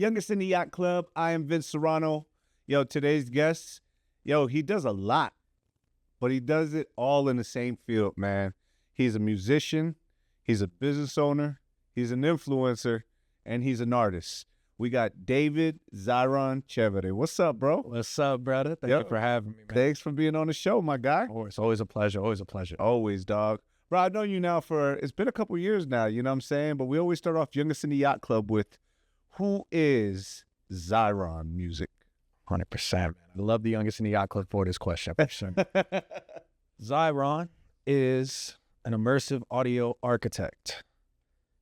Youngest in the Yacht Club. I am Vince Serrano. Yo, today's guest, he does a lot, but he does it all in the same field, man. He's a musician, he's a business owner, he's an influencer, and he's an artist. We got David Ziron Chevere. What's up, bro? What's up, brother? Thank you for having me, man. Thanks for being on the show, my guy. Oh, it's always a pleasure. Always a pleasure. Always, dog. Bro, I know you now it's been a couple years now, you know what I'm saying? But we always start off Youngest in the Yacht Club with, who is Ziron Music? 100%, man. I love the Youngest in the Yacht Club for this question. For sure. Ziron is an immersive audio architect.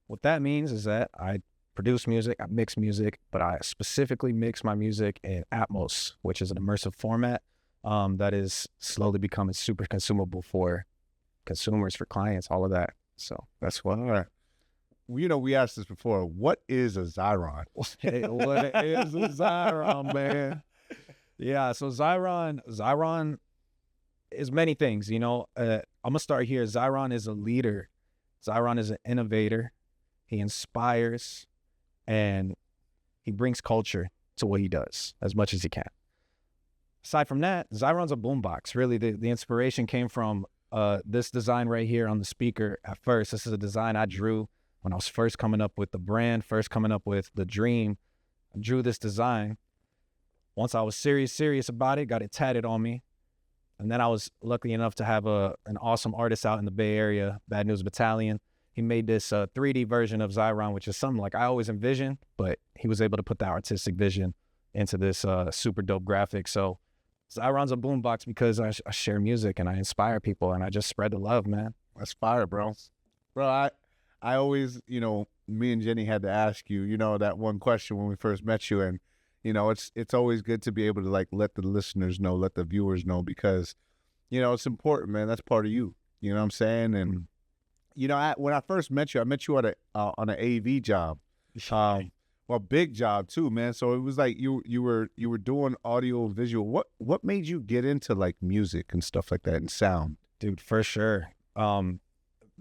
What that means is that I produce music, I mix music, but I specifically mix my music in Atmos, which is an immersive format that is slowly becoming super consumable for consumers, for clients, all of that. So that's what. We asked this before. What is a Ziron? What is a Ziron, man? Yeah, so Ziron is many things, I'm gonna start here. Ziron is a leader. Ziron is an innovator. He inspires, and he brings culture to what he does as much as he can. Aside from that, Ziron's a boombox. Really, the inspiration came from this design right here on the speaker at first. This is a design I drew when I was first coming up with the brand, first coming up with the dream. I drew this design. Once I was serious about it, got it tatted on me. And then I was lucky enough to have an awesome artist out in the Bay Area, Bad News Battalion. He made this 3D version of Ziron, which is something like I always envisioned, but he was able to put the artistic vision into this super dope graphic. So Ziron's a boombox because I share music and I inspire people and I just spread the love, man. That's fire, bro. Bro, I always, me and Jenny had to ask you, that one question when we first met you. And, it's always good to be able to let the listeners know, let the viewers know, because, it's important, man. That's part of you. You know what I'm saying? And, when I first met you, I met you on an AV job. Well, big job too, man. So it was like you were doing audio visual. What made you get into music and stuff like that and sound? Dude, for sure.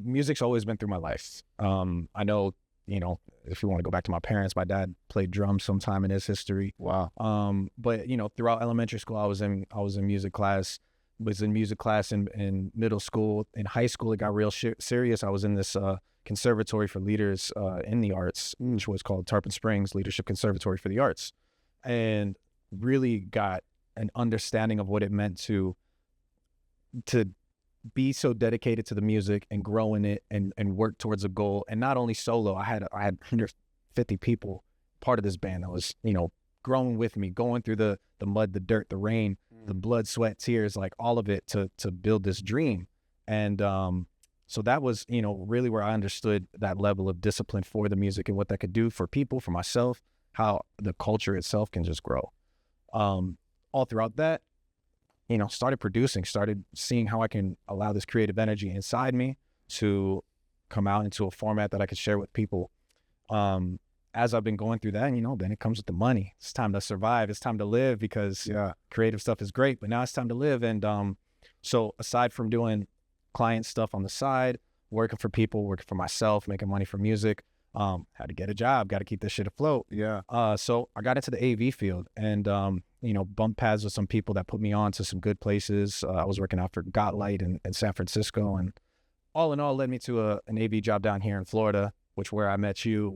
Music's always been through my life. I know, if you want to go back to my parents, my dad played drums sometime in his history. Wow. But throughout elementary school, I was in music class. Was in music class in middle school. In high school, it got real serious. I was in this conservatory for leaders in the arts, which was called Tarpon Springs Leadership Conservatory for the Arts, and really got an understanding of what it meant to be so dedicated to the music and grow in it and work towards a goal. And not only solo, I had 150 people part of this band that was, growing with me, going through the mud, the dirt, the rain, the blood, sweat, tears, all of it to build this dream. And so that was, really where I understood that level of discipline for the music and what that could do for people, for myself, how the culture itself can just grow. All throughout that, started producing, started seeing how I can allow this creative energy inside me to come out into a format that I could share with people. As I've been going through that, then it comes with the money. It's time to survive. It's time to live, because creative stuff is great, but now it's time to live. And so aside from doing client stuff on the side, working for people, working for myself, making money from music, had to get a job, got to keep this shit afloat. Yeah. So I got into the AV field and, bumped paths with some people that put me on to some good places. I was working out for Light in San Francisco, and all in all led me to an AV job down here in Florida, where I met you,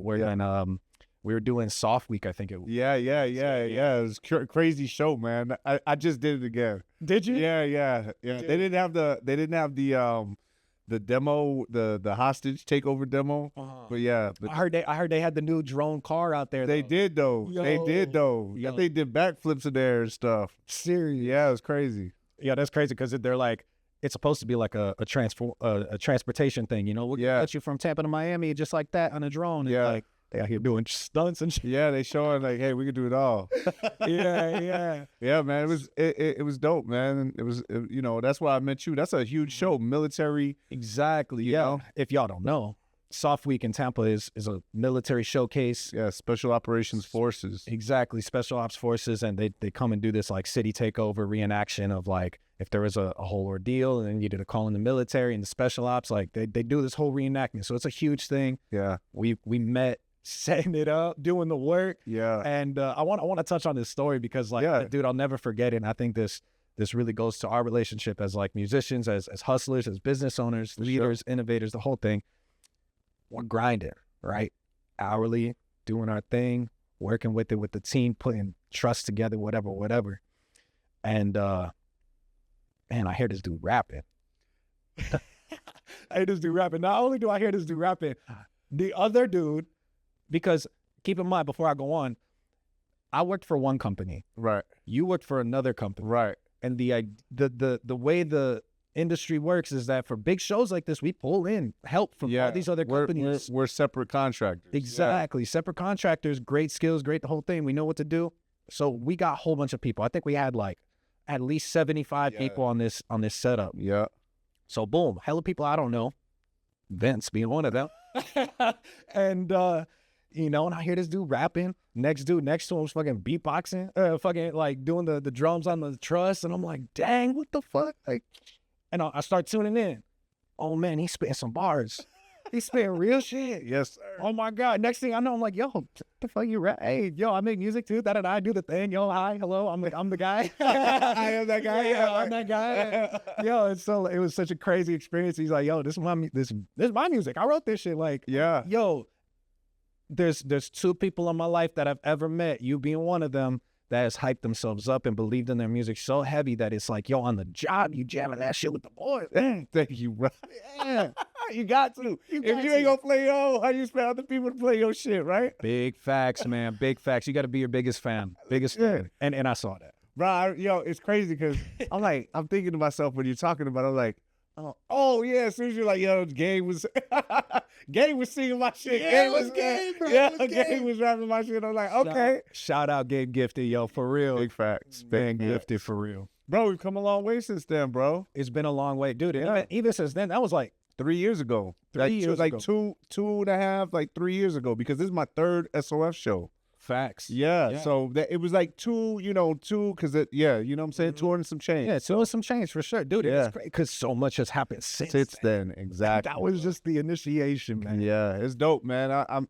we were doing Soft Week, I think it was. Yeah. It was crazy show, man. I just did it again. Did you? Yeah. Dude. They didn't have the demo, the hostage takeover demo. But yeah. I heard they had the new drone car out there. They did though. They did though. Yo. They did backflips in there and stuff. Serious? Yeah, it was crazy. Yeah, that's crazy, because they're it's supposed to be like a transportation thing, we'll get you from Tampa to Miami just like that on a drone. Yeah. And they out here doing stunts and shit. Yeah, they showing hey, we can do it all. Yeah. Yeah, man. It was dope, man. It was that's why I met you. That's a huge show, military. Exactly. Yeah. If y'all don't know, Soft Week in Tampa is a military showcase. Yeah, Special Operations Forces. Exactly, Special Ops Forces, and they come and do this city takeover reenaction of if there was a whole ordeal and then you did a call in the military and the Special Ops, they do this whole reenactment. So it's a huge thing. Yeah. We met setting it up, doing the work. Yeah. And I want to touch on this story because, like, Yeah. dude, I'll never forget it. And I think this really goes to our relationship as like musicians, as hustlers, as business owners, leaders, innovators, the whole thing. We're grinding, right? Hourly, doing our thing, working with the team, putting trust together, whatever. And man, I hear this dude rapping. I hear this dude rapping. Not only do I hear this dude rapping, the other dude, because keep in mind, before I go on, I worked for one company. Right. You worked for another company. Right. And the way the industry works is that for big shows like this, we pull in help from all these other companies. We're separate contractors. Exactly. Separate contractors, great skills, great the whole thing. We know what to do. So we got a whole bunch of people. I think we had like at least 75 people on this setup. Yeah. So boom, hella people I don't know. Vince being one of them. And you know, and I hear this dude rapping. Next dude next to him was fucking beatboxing, fucking like doing the drums on the truss. And I'm like, dang, what the fuck? Like, and I start tuning in. Oh man, he's spitting some bars. He's spitting real shit. Yes, sir. Oh my God. Next thing I know, I'm like, yo, what the fuck you rap? Hey, yo, I make music too. I do the thing. Yo, hi, hello. I'm the guy. I am that guy. Yeah, I'm that guy. Yo, it was such a crazy experience. He's like, yo, this is my music. I wrote this shit. Like, Yeah. yo, there's two people in my life that I've ever met, you being one of them, that has hyped themselves up and believed in their music so heavy that it's like, yo, on the job, you jamming that shit with the boys. Thank you, bro. Yeah. You got to. If you ain't gonna play how you expect other people to play your shit, right? Big facts, man. Big facts. You got to be your biggest fan. Biggest fan. And I saw that. Bro, it's crazy because I'm thinking to myself when you're talking about it, I'm like, oh yeah, as soon as you're like, yo, Gabe was singing my shit. Yeah, Gabe was Gabe, bro. Yeah, It was Gabe was rapping my shit. I'm like, okay. Shout out Gabe Gifted, yo, for real. Big facts. Big Gifted, for real. Bro, we've come a long way since then, bro. It's been a long way. Dude, even since then, that was like 3 years ago. 3 years like ago. two and a half, like 3 years ago, because this is my third SOF show. facts. Yeah. So it was like two, because you know what I'm saying? 200 some change. Yeah, so some change for sure. Dude, Yeah. it's great because so much has happened since then. Exactly. That was just the initiation, man. Yeah, it's dope, man. I'm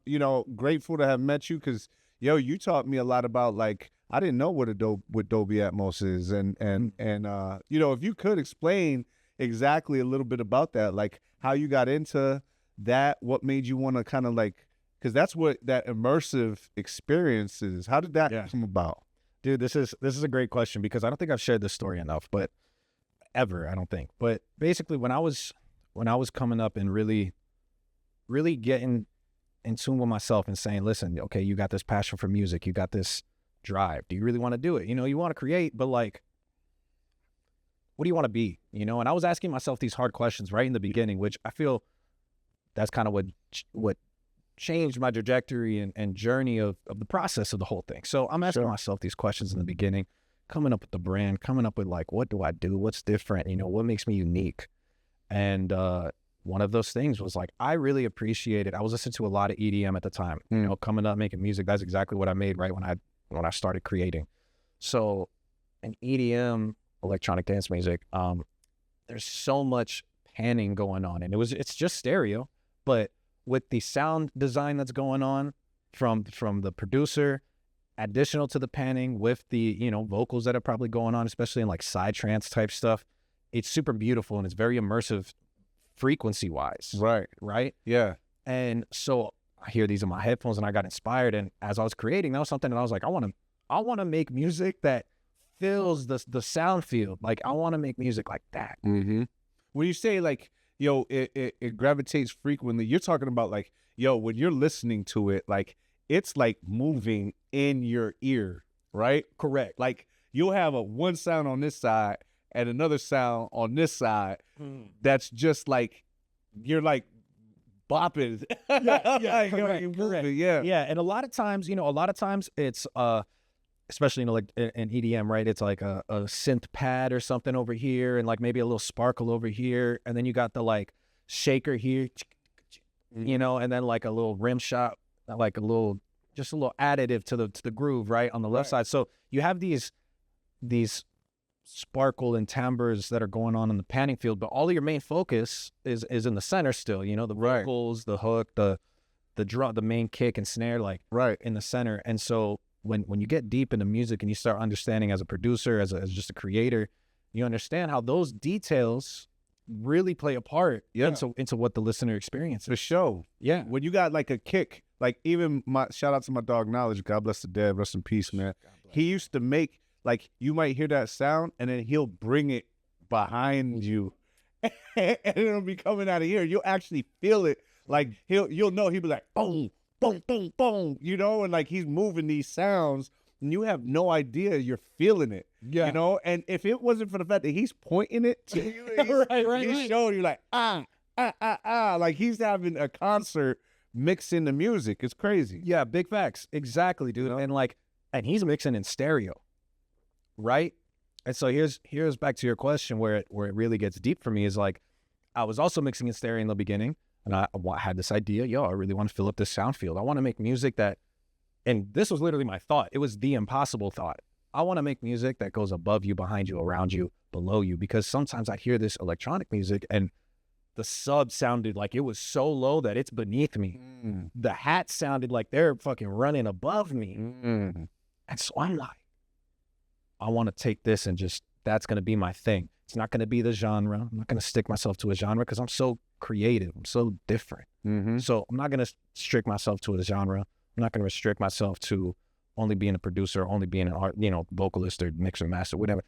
grateful to have met you because, you taught me a lot about, like, I didn't know what Dolby Atmos is. And if you could explain exactly a little bit about that, like how you got into that, what made you want to kind of like, because that's what that immersive experience is. How did that come about? Dude, this is a great question because I don't think I've shared this story enough, but ever, I don't think. But basically when I was coming up and really getting in tune with myself and saying, listen, okay, you got this passion for music, you got this drive. Do you really want to do it? You want to create, but like, what do you want to be? And I was asking myself these hard questions right in the beginning, which I feel that's kind of what changed my trajectory and journey of the process of the whole thing. So I'm asking myself these questions in the beginning, coming up with the brand, coming up with like, what do I do? What's different? What makes me unique? And one of those things was like, I really appreciated, I was listening to a lot of EDM at the time, coming up, making music. That's exactly what I made right when I started creating. So in EDM, electronic dance music, there's so much panning going on, and it's just stereo, but with the sound design that's going on from the producer, additional to the panning with the vocals that are probably going on, especially in like side trance type stuff, it's super beautiful and it's very immersive frequency wise. Right. Yeah. And so I hear these in my headphones and I got inspired, and as I was creating, that was something that I was like, I want to make music that fills the sound field. Like I want to make music like that. Mm-hmm. When you say like, it gravitates frequently, you're talking about like, when you're listening to it, like it's like moving in your ear, right? Correct. Like you'll have one sound on this side and another sound on this side that's just like, you're like bopping. Correct. Yeah. And a lot of times it's especially in EDM, right? It's like a synth pad or something over here, and like maybe a little sparkle over here, and then you got the like shaker here, and then like a little rim shot, like just a little additive to the groove, right, on the left side. So you have these sparkle and timbres that are going on in the panning field, but all of your main focus is in the center still. The vocals, the hook, the the main kick and snare like Right. in the center. And so when you get deep into music and you start understanding as a producer, as just a creator, you understand how those details really play a part into what the listener experiences. For sure. Yeah. When you got like a kick, like even my shout out to my dog Knowledge, God bless the dead, rest in peace, man. He used to make like you might hear that sound and then he'll bring it behind you and it'll be coming out of here. You'll actually feel it. Like you'll know he'll be like boom, boom, boom, boom, you know, and like he's moving these sounds and you have no idea you're feeling it. Yeah. You know, and if it wasn't for the fact that he's pointing it to you, he's showing you like like he's having a concert mixing the music. It's crazy. Yeah, big facts. Exactly, dude. You know? And he's mixing in stereo, right? And so here's back to your question where it really gets deep for me is like, I was also mixing in stereo in the beginning, and I had this idea, I really want to fill up this sound field. I want to make music that, and this was literally my thought. It was the impossible thought. I want to make music that goes above you, behind you, around you, below you, because sometimes I hear this electronic music and the sub sounded like it was so low that it's beneath me. The hats sounded like they're fucking running above me. And so I'm like, I want to take this and just, that's going to be my thing. It's not going to be the genre. I'm not going to stick myself to a genre because I'm so creative. I'm so different. So I'm not going to restrict myself to a genre. I'm not going to restrict myself to only being a producer, only being an art, vocalist or mixer, master, whatever.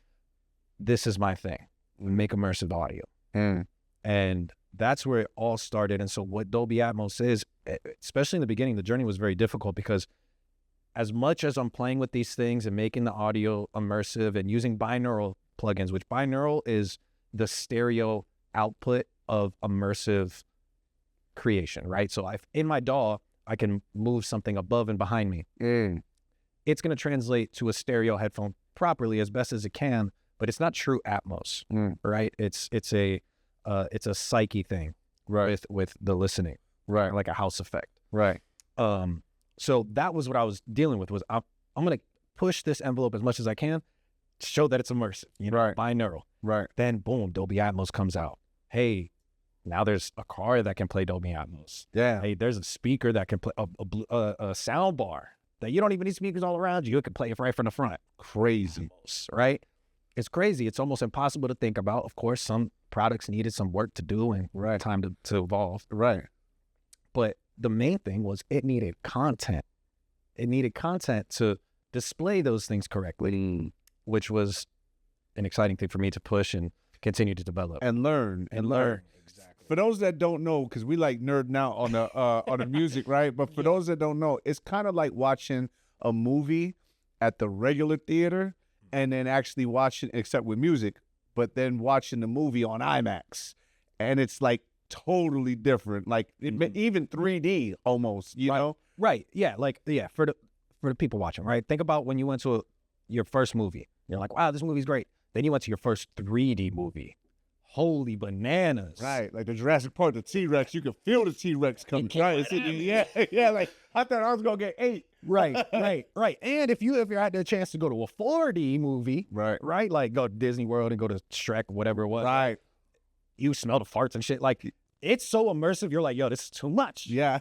This is my thing. We make immersive audio. And that's where it all started. And so what Dolby Atmos is, especially in the beginning, the journey was very difficult because as much as I'm playing with these things and making the audio immersive and using binaural plugins, which binaural is the stereo output of immersive creation, right? So in my DAW, I can move something above and behind me. It's going to translate to a stereo headphone properly as best as it can, but it's not true Atmos, right? It's a psyche thing, right? With the listening, right? Like a house effect, right? So that was what I was dealing with. Was I'm gonna push this envelope as much as I can, to show that it's immersive, right? Binaural, right? Then boom, Dolby Atmos comes out. Hey, now there's a car that can play Dolby Atmos. Yeah. Hey, there's a speaker that can play a sound bar that you don't even need speakers all around you. It can play it right from the front. Crazy, right? It's crazy. It's almost impossible to think about. Of course, some products needed some work to do and time to evolve. Right. But the main thing was it needed content. It needed content to display those things correctly, which was an exciting thing for me to push and continue to develop. And learn. Exactly. For those that don't know, because we like nerding out on the music, right? But for those that don't know, it's kind of like watching a movie at the regular theater and then actually watching, except with music, but then watching the movie on IMAX. And it's like totally different, like even 3D almost, you know? Right, yeah, for the people watching, right? Think about when you went to your first movie. You're like, wow, this movie's great. Then you went to your first 3D movie. Holy bananas. Right, like the Jurassic Park, the T-Rex, you can feel the T-Rex coming. Right, yeah, like I thought I was gonna get 8. Right. And if you had the chance to go to a 4D movie, right, like go to Disney World and go to Shrek, whatever it was, right, you smell the farts and shit. Like it's so immersive. You're like, yo, this is too much. Yeah.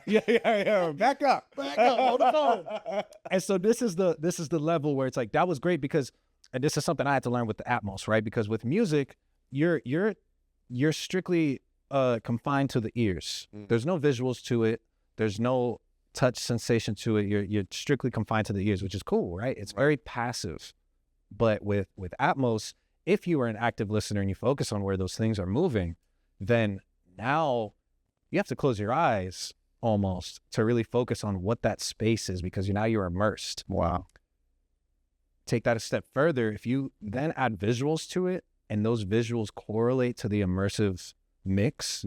Back up, hold the phone. And so this is the level where it's like that was great because, and this is something I had to learn with the Atmos, right? Because with music, you're strictly confined to the ears. There's no visuals to it. There's no touch sensation to it. You're strictly confined to the ears, which is cool, right? It's very passive. But with Atmos, if you are an active listener and you focus on where those things are moving, then now you have to close your eyes almost to really focus on what that space is because now you're immersed. Wow. Take that a step further. If you then add visuals to it and those visuals correlate to the immersive mix,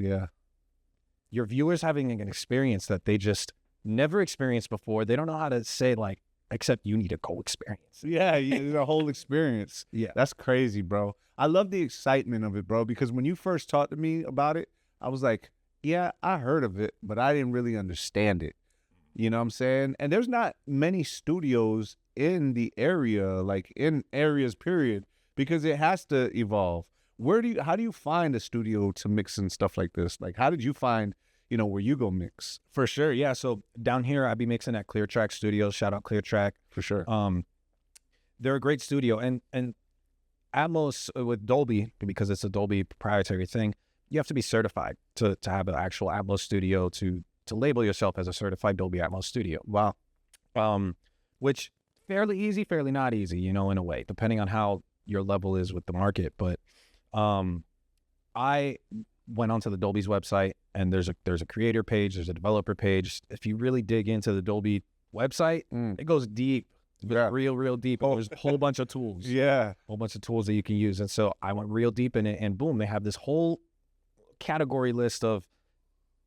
your viewers having an experience that they just never experienced before. They don't know how to say like, except you need a co-experience. Yeah, the whole experience. Yeah. That's crazy, bro. I love the excitement of it, bro, because when you first talked to me about it, I was like, yeah, I heard of it, but I didn't really understand it. You know what I'm saying? And there's not many studios in the area, like in areas, period, because it has to evolve. How do you find a studio to mix and stuff like this? Like, how did you find, where you go mix. For sure. Yeah. So down here, I'd be mixing at Clear Track Studios. Shout out Clear Track. For sure. They're a great studio. And Atmos with Dolby, because it's a Dolby proprietary thing, you have to be certified to have an actual Atmos studio, to label yourself as a certified Dolby Atmos studio. Wow. Which fairly easy, fairly not easy, in a way, depending on how your level is with the market. But I went onto the Dolby's website, and there's a creator page, there's a developer page. If you really dig into the Dolby website, it goes deep. Yeah. Real deep. There's a whole bunch of tools. Yeah. A whole bunch of tools that you can use. And so I went real deep in it, and boom, they have this whole category list of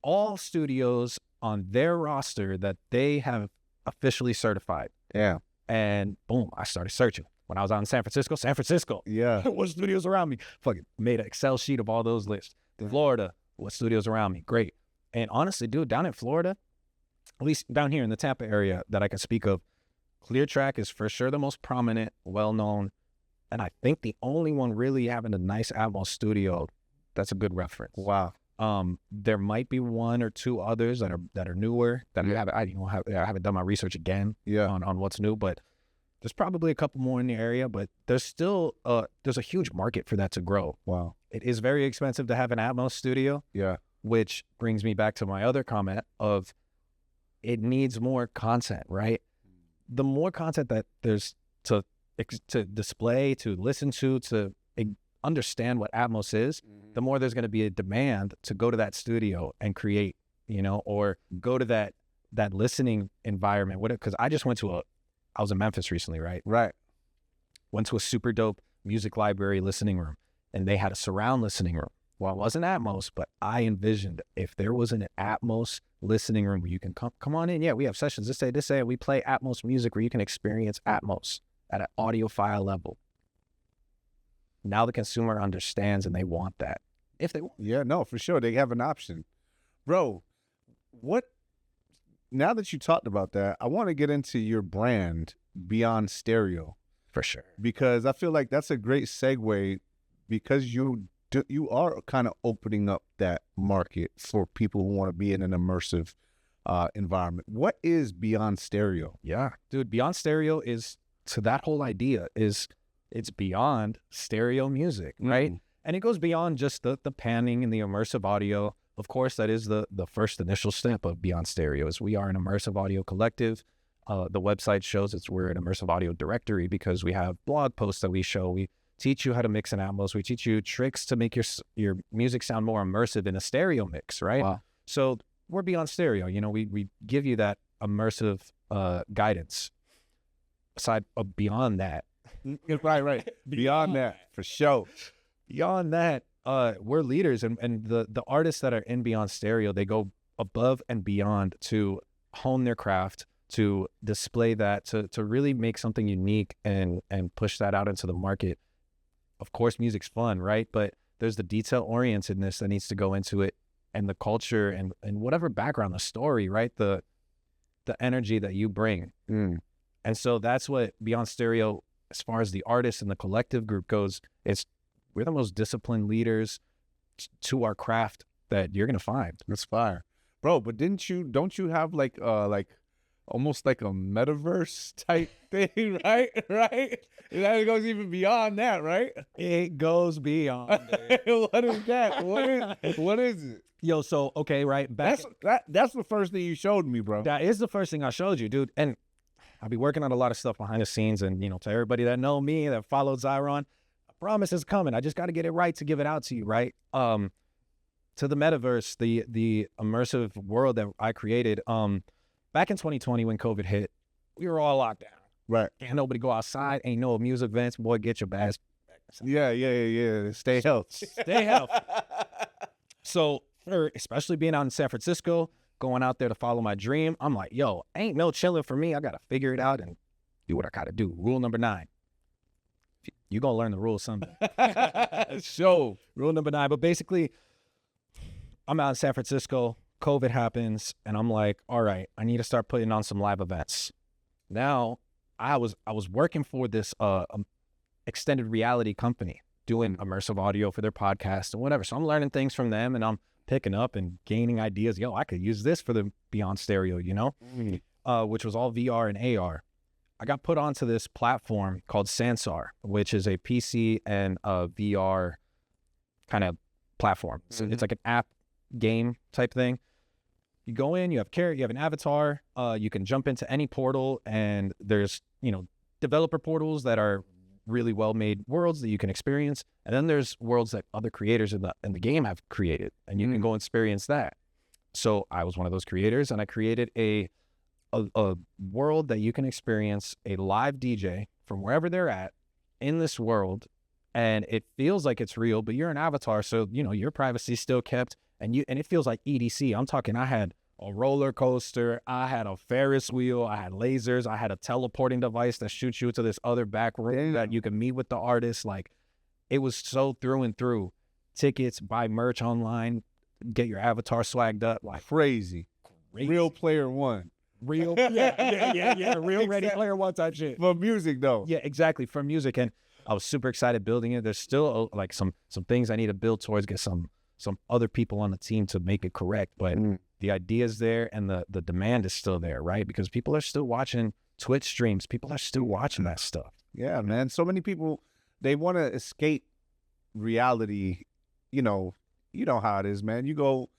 all studios on their roster that they have officially certified. Yeah. And boom, I started searching. When I was out in San Francisco. Yeah. What studios around me? Fucking made an Excel sheet of all those lists. Florida, what studios around me? Great. And honestly, dude, down in Florida, at least down here in the Tampa area that I can speak of, Clear Track is for sure the most prominent, well-known, and I think the only one really having a nice Atmos studio that's a good reference. Wow. There might be one or two others that are newer that I haven't done my research again on what's new, but there's probably a couple more in the area, but there's still there's a huge market for that to grow. Wow. It is very expensive to have an Atmos studio. Yeah. Which brings me back to my other comment of it needs more content, right? The more content that there's to display, to listen to understand what Atmos is, the more there's going to be a demand to go to that studio and create, or go to that listening environment. Because I just went to I was in Memphis recently, right? Right. Went to a super dope music library listening room, and they had a surround listening room. Well, it wasn't Atmos, but I envisioned if there was an Atmos listening room where you can come on in. Yeah, we have sessions this day, and we play Atmos music where you can experience Atmos at an audiophile level. Now the consumer understands, and they want that. If they want. Yeah, no, for sure. They have an option. Bro, now that you talked about that, I want to get into your brand, Beyond Stereo. For sure. Because I feel like that's a great segue, because you are kind of opening up that market for people who want to be in an immersive environment. What is Beyond Stereo? Yeah, dude, Beyond Stereo is, to that whole idea, it's beyond stereo music, right? And it goes beyond just the panning and the immersive audio. Of course, that is the first initial step of Beyond Stereo, is we are an immersive audio collective. The website shows we're an immersive audio directory because we have blog posts that we show. We teach you how to mix in Atmos. We teach you tricks to make your music sound more immersive in a stereo mix, right? Wow. So we're Beyond Stereo. We give you that immersive guidance. Aside of beyond that. Right. Beyond that, for sure. Beyond that, we're leaders, and the artists that are in Beyond Stereo, they go above and beyond to hone their craft, to display that, to really make something unique and push that out into the market. Of course, music's fun, right? But there's the detail-orientedness that needs to go into it, and the culture and whatever background, the story, right? The energy that you bring. And so that's what Beyond Stereo, as far as the artist and the collective group goes, we're the most disciplined leaders to our craft that you're gonna find. That's fire, bro. But don't you have like almost like a metaverse type thing, right? It goes even beyond that, right? It goes beyond. What is that? What is it? Yo, so okay, right? That's the first thing you showed me, bro. That is the first thing I showed you, dude. And I'll be working on a lot of stuff behind the scenes, and to everybody that know me, that followed Ziron, I promise it's coming. I just got to get it right to give it out to you, right? To the metaverse, the immersive world that I created. Back in 2020 when COVID hit, we were all locked down. Right. Can't nobody go outside. Ain't no music events. Boy, get your bags. Yeah. Stay healthy. Stay healthy. So, especially being out in San Francisco, going out there to follow my dream, I'm like, yo, ain't no chilling for me. I got to figure it out and do what I got to do. Rule number 9. You're going to learn the rules someday. So, rule number 9. But basically, I'm out in San Francisco. COVID happens, and I'm like, all right, I need to start putting on some live events. Now, I was working for this extended reality company doing immersive audio for their podcast and whatever. So I'm learning things from them, and I'm picking up and gaining ideas. Yo, I could use this for the Beyond Stereo, you know, which was all VR and AR. I got put onto this platform called Sansar, which is a PC and a VR kind of platform. So it's like an app game type thing. You go in, you have an avatar, you can jump into any portal, and there's, you know, developer portals that are really well-made worlds that you can experience, and then there's worlds that other creators in the game have created, and you can go experience that. So I was one of those creators, and I created a world that you can experience a live DJ from wherever they're at in this world, and it feels like it's real, but you're an avatar, so you know your privacy is still kept, and it feels like EDC. I'm talking, I had a roller coaster, I had a Ferris wheel, I had lasers, I had a teleporting device that shoots you to this other back room that you can meet with the artist. Like, it was so through and through. Tickets, buy merch online, get your avatar swagged up, like Crazy. Real Player One. real, yeah, real Ready Player One type shit. For music, though. Yeah, exactly, for music, and I was super excited building it. There's still like some things I need to build towards, get some other people on the team to make it correct, but the idea's there, and the demand is still there, right? Because people are still watching Twitch streams. People are still watching that stuff. Yeah, man. So many people, they want to escape reality. You know how it is, man. You go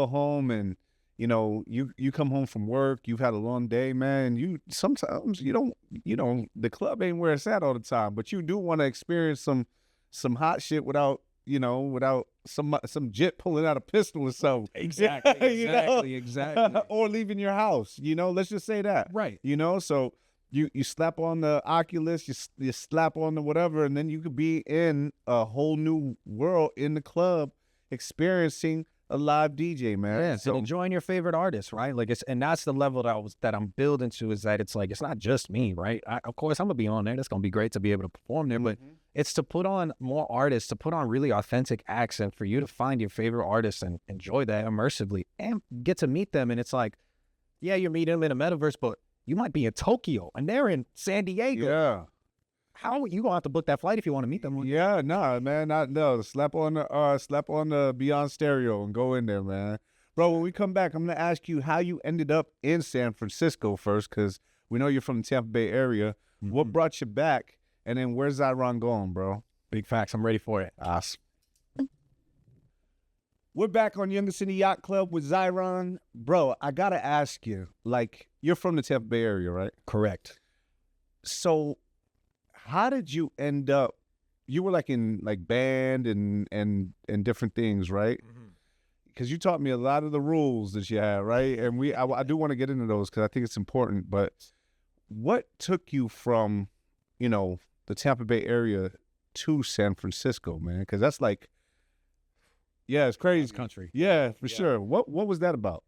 home, and you know, you come home from work, you've had a long day, man. Sometimes you don't the club ain't where it's at all the time, but you do want to experience some hot shit without some jit pulling out a pistol or something. Exactly. Or leaving your house, let's just say that. Right. So you slap on the Oculus, you slap on the whatever, and then you could be in a whole new world in the club experiencing a live DJ, man. Yeah, so and enjoying your favorite artist, right? Like, and that's the level that I'm building to, is that it's like, it's not just me, right? Of course, I'm gonna be on there. That's gonna be great to be able to perform there, but it's to put on more artists, to put on really authentic acts, and for you to find your favorite artists and enjoy that immersively and get to meet them. And it's like, yeah, you're meeting them in a metaverse, but you might be in Tokyo and they're in San Diego. Yeah. How you gonna have to book that flight if you want to meet them? Yeah, nah, man, no. Slap on the Beyond Stereo and go in there, man. Bro, when we come back, I'm gonna ask you how you ended up in San Francisco first, because we know you're from the Tampa Bay area. What brought you back, and then where's Ziron going, bro? Big facts. I'm ready for it. Awesome. We're back on Younger City Yacht Club with Ziron. Bro, I gotta ask you, like, you're from the Tampa Bay area, right? Correct. So how did you end up, you were like in like band and different things, right? Because you taught me a lot of the rules that you had, right? And I do want to get into those because I think it's important. But what took you from, the Tampa Bay area to San Francisco, man? Because that's like, yeah, it's crazy. Country. Yeah, for sure. What was that about?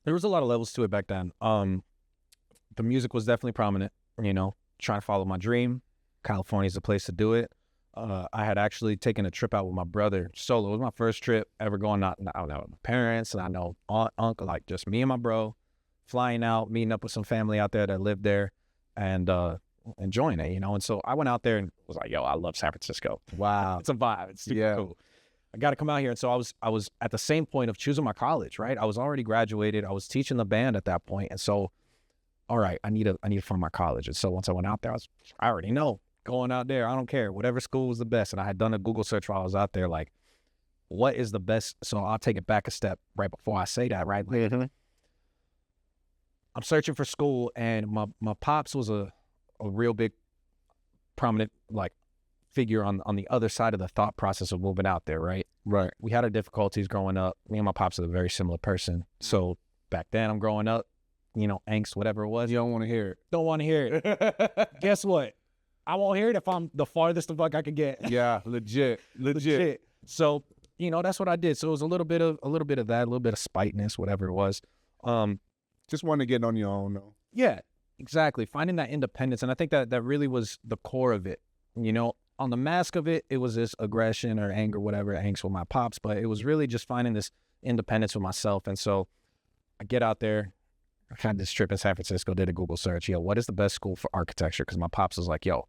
There was a lot of levels to it back then. The music was definitely prominent, trying to follow my dream. California is the place to do it. I had actually taken a trip out with my brother solo. It was my first trip ever going out. I don't know my parents, and I know aunt, uncle, like just me and my bro, flying out, meeting up with some family out there that lived there, and enjoying it, And so I went out there and was like, yo, I love San Francisco. Wow. It's a vibe. It's super cool. I got to come out here. And so I was at the same point of choosing my college, right? I was already graduated. I was teaching the band at that point. And so, all right, I need to find my college. And so once I went out there, I already know. Going out there, I don't care. Whatever school was the best. And I had done a Google search while I was out there, like, what is the best? So I'll take it back a step right before I say that, right? Like, I'm searching for school, and my pops was a real big, prominent, like, figure on the other side of the thought process of moving out there, right? Right. We had our difficulties growing up. Me and my pops are a very similar person. So back then, I'm growing up, angst, whatever it was. You don't want to hear it. Don't want to hear it. Guess what? I won't hear it if I'm the farthest the fuck I could get. Yeah, legit. So, that's what I did. So it was a little bit of that, a little bit of spiteness, whatever it was. Just want to get on your own, though. Yeah, exactly. Finding that independence. And I think that really was the core of it. On the mask of it, it was this aggression or anger, whatever, angst with my pops. But it was really just finding this independence with myself. And so I get out there. I had this trip in San Francisco, did a Google search. Yo, what is the best school for architecture? Because my pops was like, yo,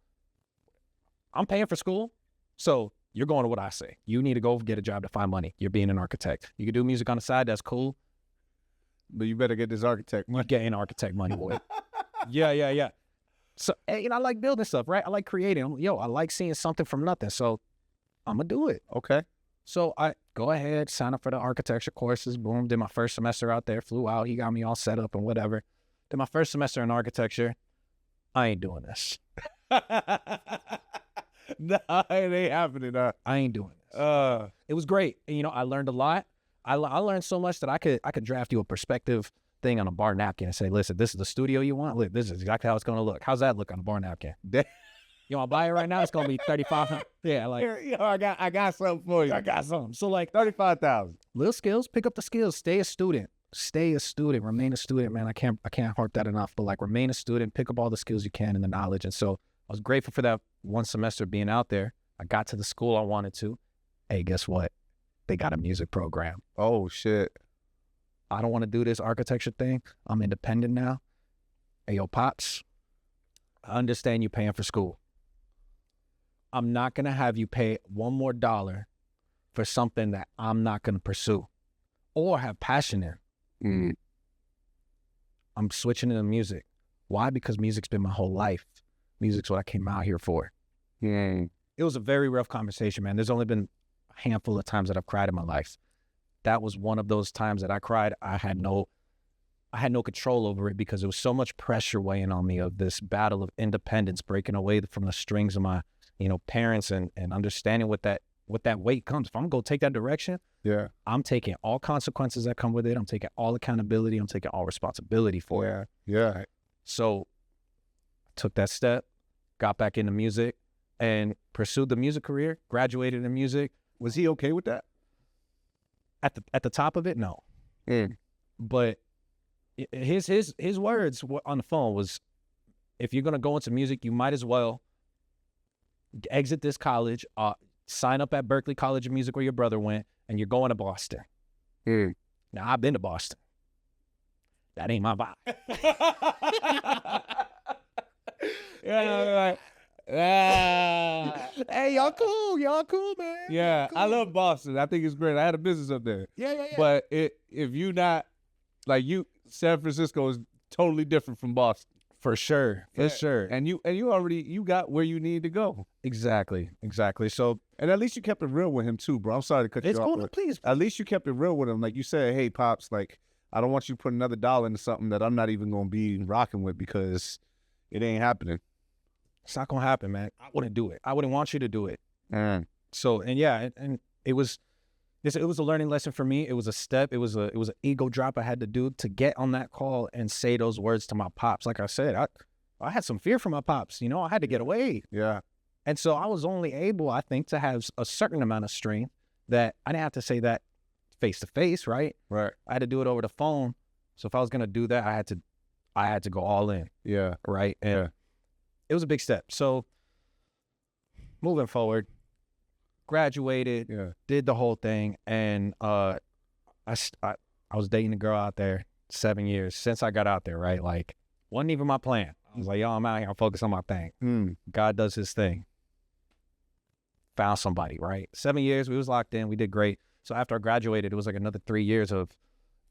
I'm paying for school, so you're going to what I say. You need to go get a job to find money. You're being an architect. You can do music on the side. That's cool. But you better get this architect money. Getting architect money, boy. Yeah. So, I like building stuff, right? I like creating. I like seeing something from nothing. So I'm going to do it. Okay. So I go ahead, sign up for the architecture courses. Boom. Did my first semester out there. Flew out. He got me all set up and whatever. Did my first semester in architecture. I ain't doing this. No, it ain't happening. I ain't doing this. It was great. And, I learned a lot. I learned so much that I could draft you a perspective thing on a bar napkin and say, listen, this is the studio you want. Look, this is exactly how it's going to look. How's that look on a bar napkin? You want to buy it right now? It's going to be $3,500. Yeah, like, I got something for you. I got something. So like $35,000. Little skills, pick up the skills. Stay a student. Remain a student, man. I can't harp that enough, but like remain a student, pick up all the skills you can and the knowledge. And so I was grateful for that one semester being out there. I got to the school I wanted to. Hey, guess what? They got a music program. Oh, shit. I don't want to do this architecture thing. I'm independent now. Hey, yo, Pops, I understand you paying for school. I'm not going to have you pay one more dollar for something that I'm not going to pursue or have passion in. Mm. I'm switching into music. Why? Because music's been my whole life. Music's what I came out here for. Mm. It was a very rough conversation, man. There's only been a handful of times that I've cried in my life. That was one of those times that I cried. I had no control over it because there was so much pressure weighing on me of this battle of independence, breaking away from the strings of my, parents and understanding what that weight comes. If I'm gonna go take that direction, yeah, I'm taking all consequences that come with it. I'm taking all accountability. I'm taking all responsibility for it. Yeah. So I took that step, got back into music and pursued the music career, graduated in music. Was he okay with that? At the top of it, no. Mm. But his words on the phone was, if you're gonna go into music, you might as well exit this college, sign up at Berklee College of Music where your brother went, and you're going to Boston. Mm. Now, I've been to Boston. That ain't my vibe. Hey, y'all cool, man. Yeah, cool. I love Boston. I think it's great. I had a business up there. Yeah. But if you not, like San Francisco is totally different from Boston. For sure. And you got where you need to go. Exactly. So, and at least you kept it real with him too, bro. I'm sorry to cut you off. It's cool, please. At least you kept it real with him. Like you said, hey, Pops, like, I don't want you to put another dollar into something that I'm not even going to be rocking with because it ain't happening. It's not going to happen, man. I wouldn't do it. I wouldn't want you to do it. Mm. So, and it was a learning lesson for me. It was a step. It was an ego drop I had to do to get on that call and say those words to my pops. Like I said, I had some fear for my pops. I had to get away. Yeah. And so I was only able, I think, to have a certain amount of strength that I didn't have to say that face to face, right? Right. I had to do it over the phone. So if I was going to do that, I had to go all in. Yeah. Right. And it was a big step. So moving forward, graduated, did the whole thing. And I was dating a girl out there 7 years since I got out there, right? Like, wasn't even my plan. I was like, yo, I'm out here. I'll focus on my thing. Mm. God does his thing. Found somebody, right? 7 years, we was locked in. We did great. So after I graduated, it was like another 3 years of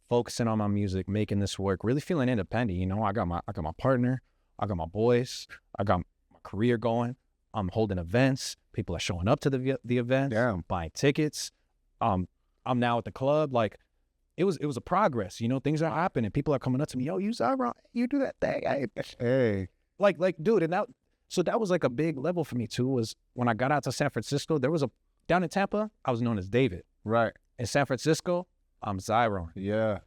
focusing on my music, making this work, really feeling independent. I got my partner, I got my boys, I got my career going. I'm holding events. People are showing up to the events, buying tickets. I'm now at the club. Like, it was a progress. Things are happening. People are coming up to me. Yo, you Ziron, you do that thing. Hey, like, dude. And that was like a big level for me too. Was when I got out to San Francisco. There was down in Tampa, I was known as David. Right. In San Francisco, I'm Ziron. Yeah.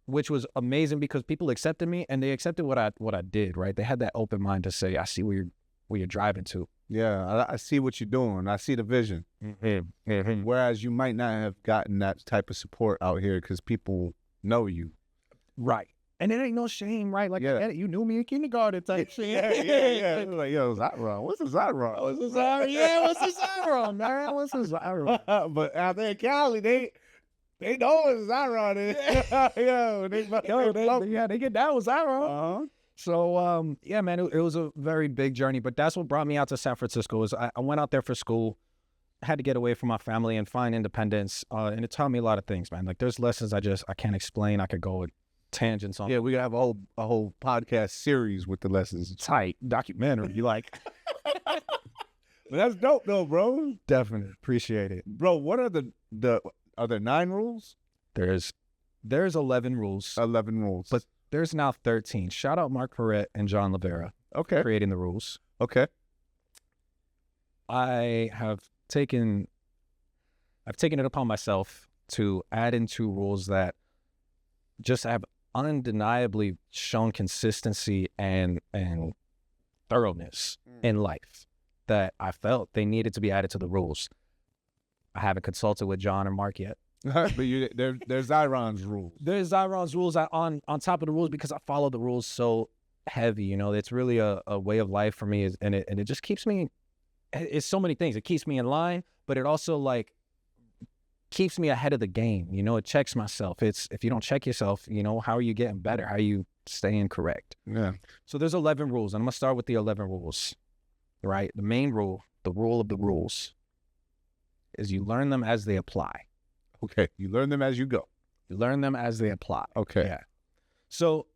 Which was amazing because people accepted me and they accepted what I did. Right. They had that open mind to say, I see where you're driving to. Yeah, I see what you're doing. I see the vision. Mm-hmm. Mm-hmm. Whereas you might not have gotten that type of support out here because people know you. Right. And it ain't no shame, right? Like, you knew me in kindergarten type shit. Yeah. Like, yo, Ziron. What's a Ziron? What's a Ziron? Yeah, what's a Ziron, man? What's a Ziron? But out there in Cali, they know what Ziron is. They get down with Ziron. Uh-huh. So, man, it was a very big journey, but that's what brought me out to San Francisco. I went out there for school. had to get away from my family and find independence. And it taught me a lot of things, man. Like there's lessons I can't explain. I could go with tangents on. Yeah, we have a whole podcast series with the lessons. Tight documentary. You like? But that's dope though, bro. Definitely appreciate it, Bro, what are are there 9 rules? There's 11 rules, 11 rules. but there's now 13. Shout out Mark Perret and John Lavera okay. creating the rules. Okay. I've taken it upon myself to add in 2 rules that just have undeniably shown consistency and thoroughness in life, that I felt they needed to be added to the rules. I haven't consulted with John or Mark yet. But there's Ziron's rules. There's Ziron's rules on top of the rules, because I follow the rules so heavy. You know, it's really a way of life for me, and it just keeps me. It's so many things. It keeps me in line, but it also like keeps me ahead of the game. You know, it checks myself. If you don't check yourself, you know, how are you getting better? How are you staying correct? Yeah. So there's 11 rules. And I'm gonna start with the 11 rules. Right? The main rule, the rule of the rules, is you learn them as they apply. Okay. You learn them as you go. You learn them as they apply. Okay. Yeah. So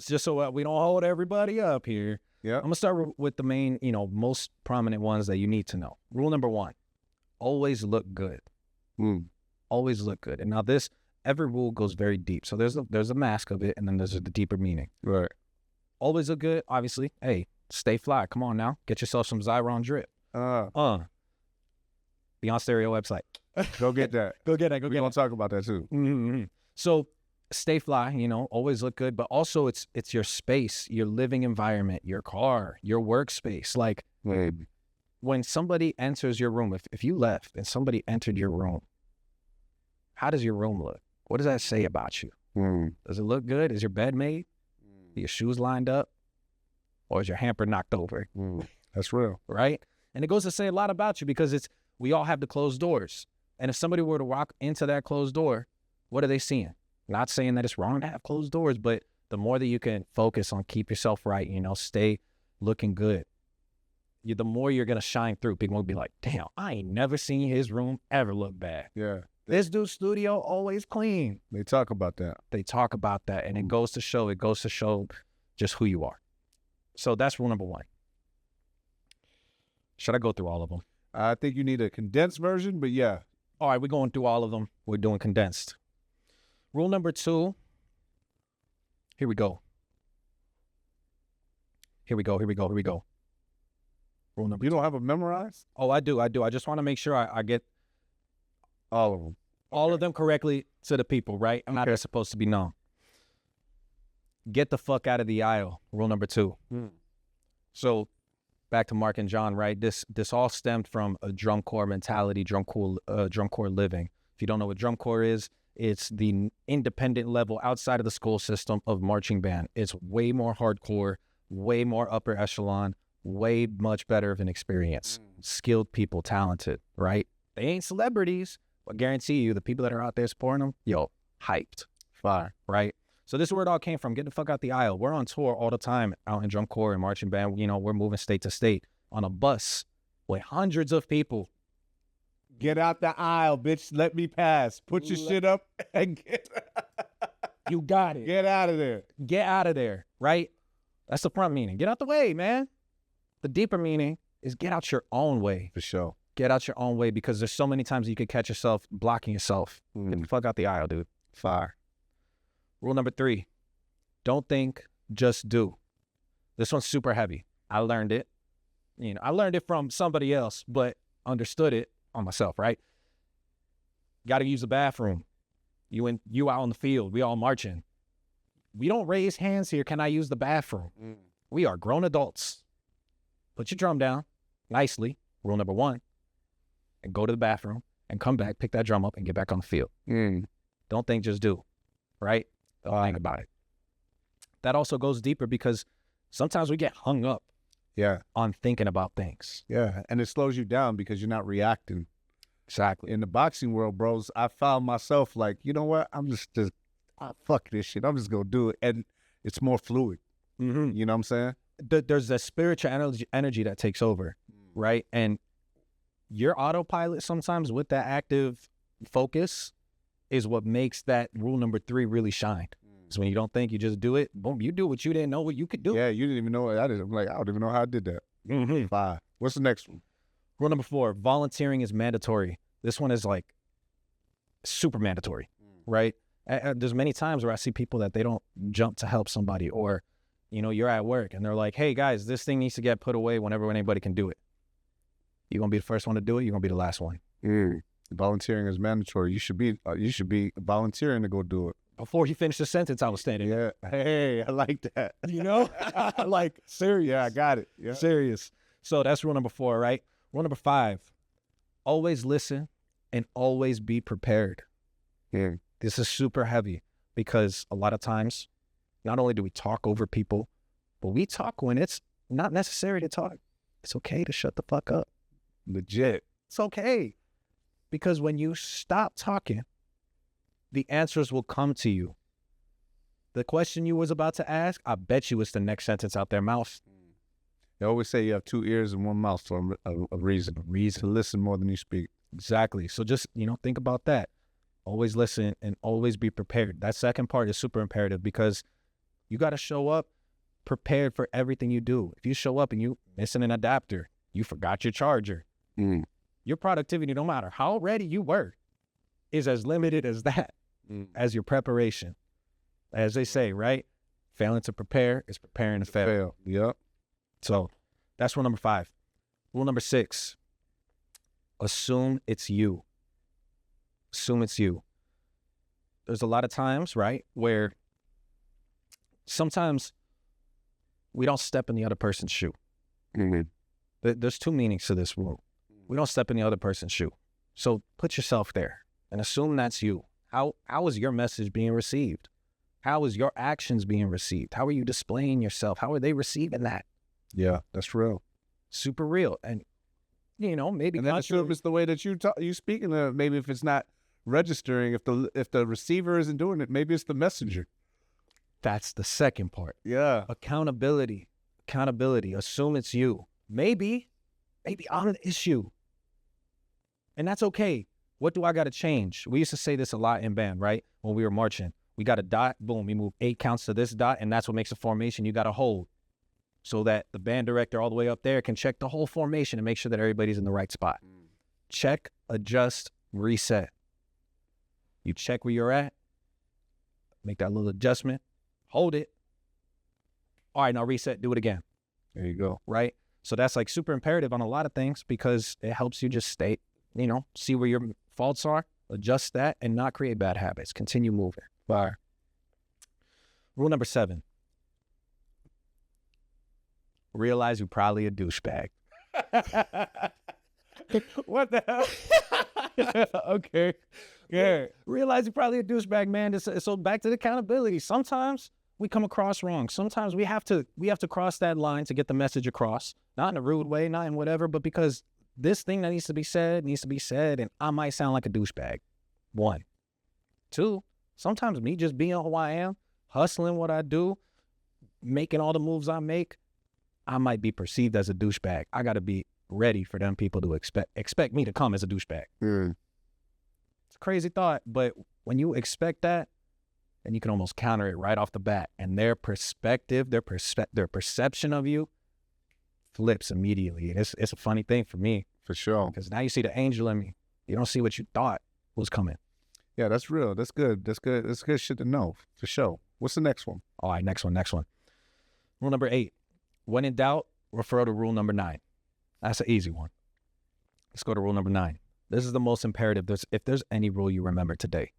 just so we don't hold everybody up here, Yeah. I'm gonna start with the main, most prominent ones that you need to know. Rule number 1: always look good. Always look good. And now every rule goes very deep. So there's a mask of it, and then there's the deeper meaning. Right. Always look good. Obviously, hey, stay fly. Come on now, get yourself some Ziron drip. Beyond Stereo website. Go get that. Go get that. Go We're get gonna it. talk about that too. Mm-hmm. So stay fly, always look good, but also it's your space, your living environment, your car, your workspace. Like when somebody enters your room, if you left and somebody entered your room, how does your room look? What does that say about you? Does it look good? Is your bed made? Are your shoes lined up? Or is your hamper knocked over? That's real. Right? And it goes to say a lot about you, because we all have the closed doors. And if somebody were to walk into that closed door, what are they seeing? Not saying that it's wrong to have closed doors, but the more that you can focus on keep yourself right, stay looking good, the more you're going to shine through. People will be like, damn, I ain't never seen his room ever look bad. Yeah. This dude's studio always clean. They talk about that. They talk about that, and it goes to show just who you are. So that's rule number 1. Should I go through all of them? I think you need a condensed version, but yeah. All right, we're going through all of them. We're doing condensed. Rule number 2. Here we go. Rule number You don't have them memorized? Oh, I do. I just want to make sure I get All of them. all of them correctly to the people, right? And how they're supposed to be known. Get the fuck out of the aisle. Rule number 2. So back to Mark and John, right? This all stemmed from a drum corps mentality, drum corps living. If you don't know what drum corps is, it's the independent level outside of the school system of marching band. It's way more hardcore, way more upper echelon, way much better of an experience. Skilled people, talented, right? They ain't celebrities, but I guarantee you the people that are out there supporting them, hyped. Fire, right? So this is where it all came from. Get the fuck out the aisle. We're on tour all the time out in drum corps and marching band. We're moving state to state on a bus with hundreds of people. Get out the aisle, bitch. Let me pass. Put your shit up and get You got it. Get out of there. Get out of there, right? That's the front meaning. Get out the way, man. The deeper meaning is get out your own way. For sure. Get out your own way, because there's so many times you could catch yourself blocking yourself. Get the fuck out the aisle, dude. Fire. Rule number 3, don't think, just do. This one's super heavy. I learned it. I learned it from somebody else, but understood it on myself, right? Got to use the bathroom. You out on the field. We all marching. We don't raise hands here. Can I use the bathroom? We are grown adults. Put your drum down nicely. Rule number 1, and go to the bathroom and come back, pick that drum up and get back on the field. Don't think, just do, right? Don't think about it. That also goes deeper, because sometimes we get hung up on thinking about things. Yeah. And it slows you down because you're not reacting. Exactly. In the boxing world, bros, I found myself like, you know what? I'm just fuck this shit. I'm just going to do it. And it's more fluid. You know what I'm saying? There's a spiritual energy that takes over, right? And your autopilot sometimes with that active focus is what makes that rule number 3 really shine. So when you don't think, you just do it. Boom, you do what you didn't know what you could do. Yeah, you didn't even know what I did. I'm like, I don't even know how I did that. 5. What's the next one? Rule number 4, volunteering is mandatory. This one is like super mandatory, right? There's many times where I see people that they don't jump to help somebody, or, you know, you're at work and they're like, hey guys, this thing needs to get put away whenever anybody can do it. You're going to be the first one to do it. You're going to be the last one. Volunteering is mandatory. You should be volunteering to go do it. Before he finished the sentence, I was standing. Yeah. Hey, I like that. You know, like serious. Yeah, I got it. Yeah. Serious. So that's rule number 4, right? Rule number 5, always listen and always be prepared. Yeah. This is super heavy because a lot of times, not only do we talk over people, but we talk when it's not necessary to talk. It's okay to shut the fuck up. Legit. It's okay. Because when you stop talking, the answers will come to you. The question you was about to ask, I bet you it's the next sentence out their mouth. They always say you have 2 ears and 1 mouth for a reason. To listen more than you speak. Exactly. So just, you know, think about that. Always listen and always be prepared. That second part is super imperative because you got to show up prepared for everything you do. If you show up and you missing an adapter, you forgot your charger, your productivity, no matter how ready you were, is as limited as that, as your preparation. As they say, right? Failing to prepare is preparing to fail. Yep. So that's rule number 5. Rule number 6, assume it's you. Assume it's you. There's a lot of times, right, where sometimes we don't step in the other person's shoe. There's 2 meanings to this rule. We don't step in the other person's shoe. So put yourself there and assume that's you. How is your message being received? How is your actions being received? How are you displaying yourself? How are they receiving that? Yeah, that's real. Super real. And, you know, maybe. And then if it's the way that you speaking, maybe if it's not registering, if the receiver isn't doing it, maybe it's the messenger. That's the second part. Yeah. Accountability. Assume it's you. Maybe I'm the issue. And that's okay. What do I got to change? We used to say this a lot in band, right? When we were marching, we got a dot, boom, we move 8 counts to this dot, and that's what makes a formation you got to hold so that the band director all the way up there can check the whole formation and make sure that everybody's in the right spot. Check, adjust, reset. You check where you're at, make that little adjustment, hold it. All right, now reset, do it again. There you go. Right? So that's like super imperative on a lot of things because it helps you just stay, you know, see where your faults are, adjust that, and not create bad habits. Continue moving. Fire. Rule number 7. Realize you're probably a douchebag. What the hell? Okay. Yeah. Realize you're probably a douchebag, man. So back to the accountability. Sometimes we come across wrong. Sometimes we have to cross that line to get the message across. Not in a rude way, not in whatever, but because this thing that needs to be said, and I might sound like a douchebag. 1. 2, sometimes me just being who I am, hustling what I do, making all the moves I make, I might be perceived as a douchebag. I got to be ready for them people to expect me to come as a douchebag. It's a crazy thought, but when you expect that, then you can almost counter it right off the bat. And their perspective, their perception of you flips immediately. And it's a funny thing for me. For sure. Because now you see the angel in me. You don't see what you thought was coming. Yeah, that's real. That's good. That's good shit to know. For sure. What's the next one? All right, next one. Rule number 8. When in doubt, refer to rule number 9. That's an easy one. Let's go to rule number 9. This is the most imperative. If there's any rule you remember today,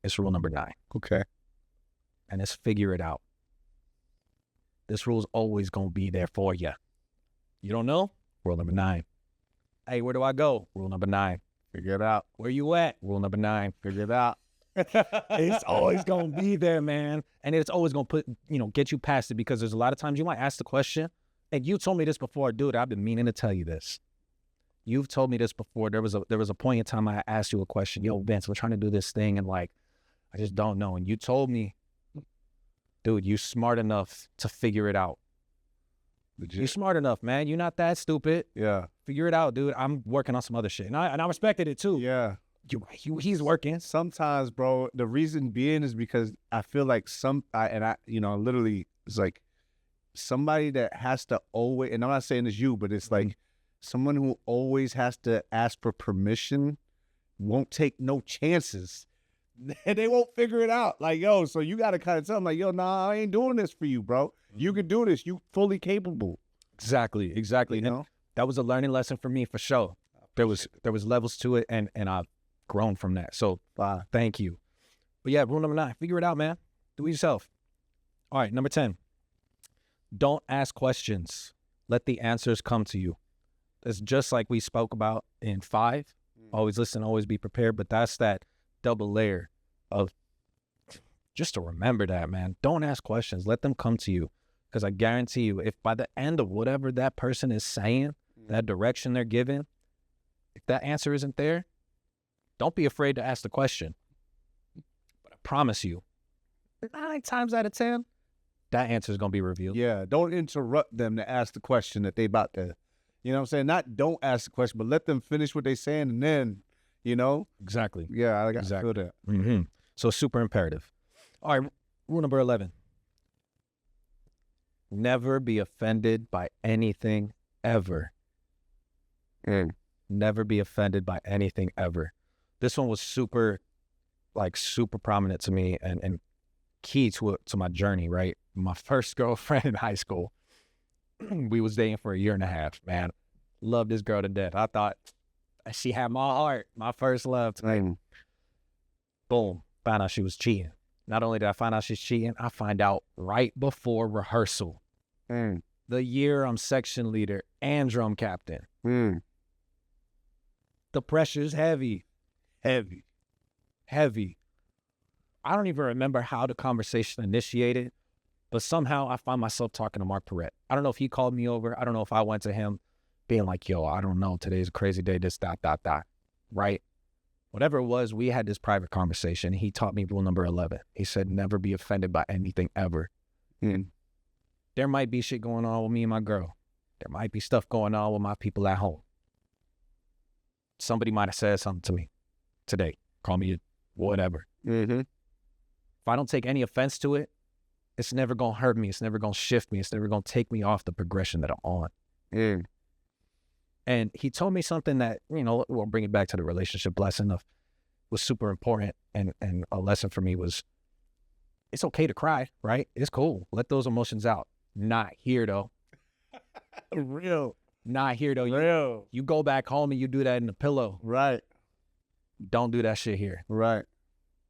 it's rule number 9. Okay. And it's figure it out. This rule's always going to be there for you. You don't know? Rule number 9. Hey, where do I go? Rule number 9. Figure it out. Where you at? Rule number 9. Figure it out. It's always going to be there, man. And it's always going to get you past it because there's a lot of times you might ask the question, and you told me this before, dude, I've been meaning to tell you this. You've told me this before. There was a point in time I asked you a question. Yo, Vince, we're trying to do this thing, and I just don't know. And you told me, dude, you smart enough to figure it out. Legit. You're smart enough, man. You're not that stupid. Yeah. Figure it out, dude. I'm working on some other shit. And I respected it too. Yeah. He's working. Sometimes, bro, the reason being is because I feel like literally, it's like somebody that has to always, and I'm not saying it's you, but it's like someone who always has to ask for permission won't take no chances. They won't figure it out. Like, yo, so you got to kind of tell them, like, yo, nah, I ain't doing this for you, bro. You can do this. You fully capable. Exactly. You know? That was a learning lesson for me, for sure. There was levels to it, and I've grown from that. So thank you. But yeah, rule number 9, figure it out, man. Do it yourself. All right, number 10. Don't ask questions. Let the answers come to you. It's just like we spoke about in 5. Always listen, always be prepared. But that's that double layer of just to remember that, man. Don't ask questions. Let them come to you. Because I guarantee you, if by the end of whatever that person is saying, that direction they're giving, if that answer isn't there, don't be afraid to ask the question. But I promise you, 9 times out of 10, that answer is going to be revealed. Yeah, don't interrupt them to ask the question that they about to, you know what I'm saying? Not don't ask the question, but let them finish what they saying and then, you know? Exactly. Yeah, I Exactly. feel that. Mm-hmm. So super imperative. All right, rule number 11. Never be offended by anything ever. Never be offended by anything ever. This one was super prominent to me and key to my journey, right? My first girlfriend in high school, we was dating for 1.5 years, man. Loved this girl to death. I thought she had my heart, my first love. Boom, found out she was cheating. Not only did I find out she's cheating, I find out right before rehearsal. The year I'm section leader and drum captain. The pressure's heavy. I don't even remember how the conversation initiated, but somehow I find myself talking to Mark Perret. I don't know if he called me over. I don't know if I went to him being like, yo, I don't know, today's a crazy day, this, that, right? Whatever it was, we had this private conversation. He taught me rule number 11. He said, never be offended by anything ever. There might be shit going on with me and my girl. There might be stuff going on with my people at home. Somebody might have said something to me today. Call me whatever. If I don't take any offense to it, it's never going to hurt me. It's never going to shift me. It's never going to take me off the progression that I'm on. And he told me something that, we'll bring it back to the relationship lesson was super important. And a lesson for me was, it's okay to cry, right? It's cool. Let those emotions out. Not here, though. Real. Not here, though. Real. You go back home and you do that in the pillow. Right. Don't do that shit here. Right.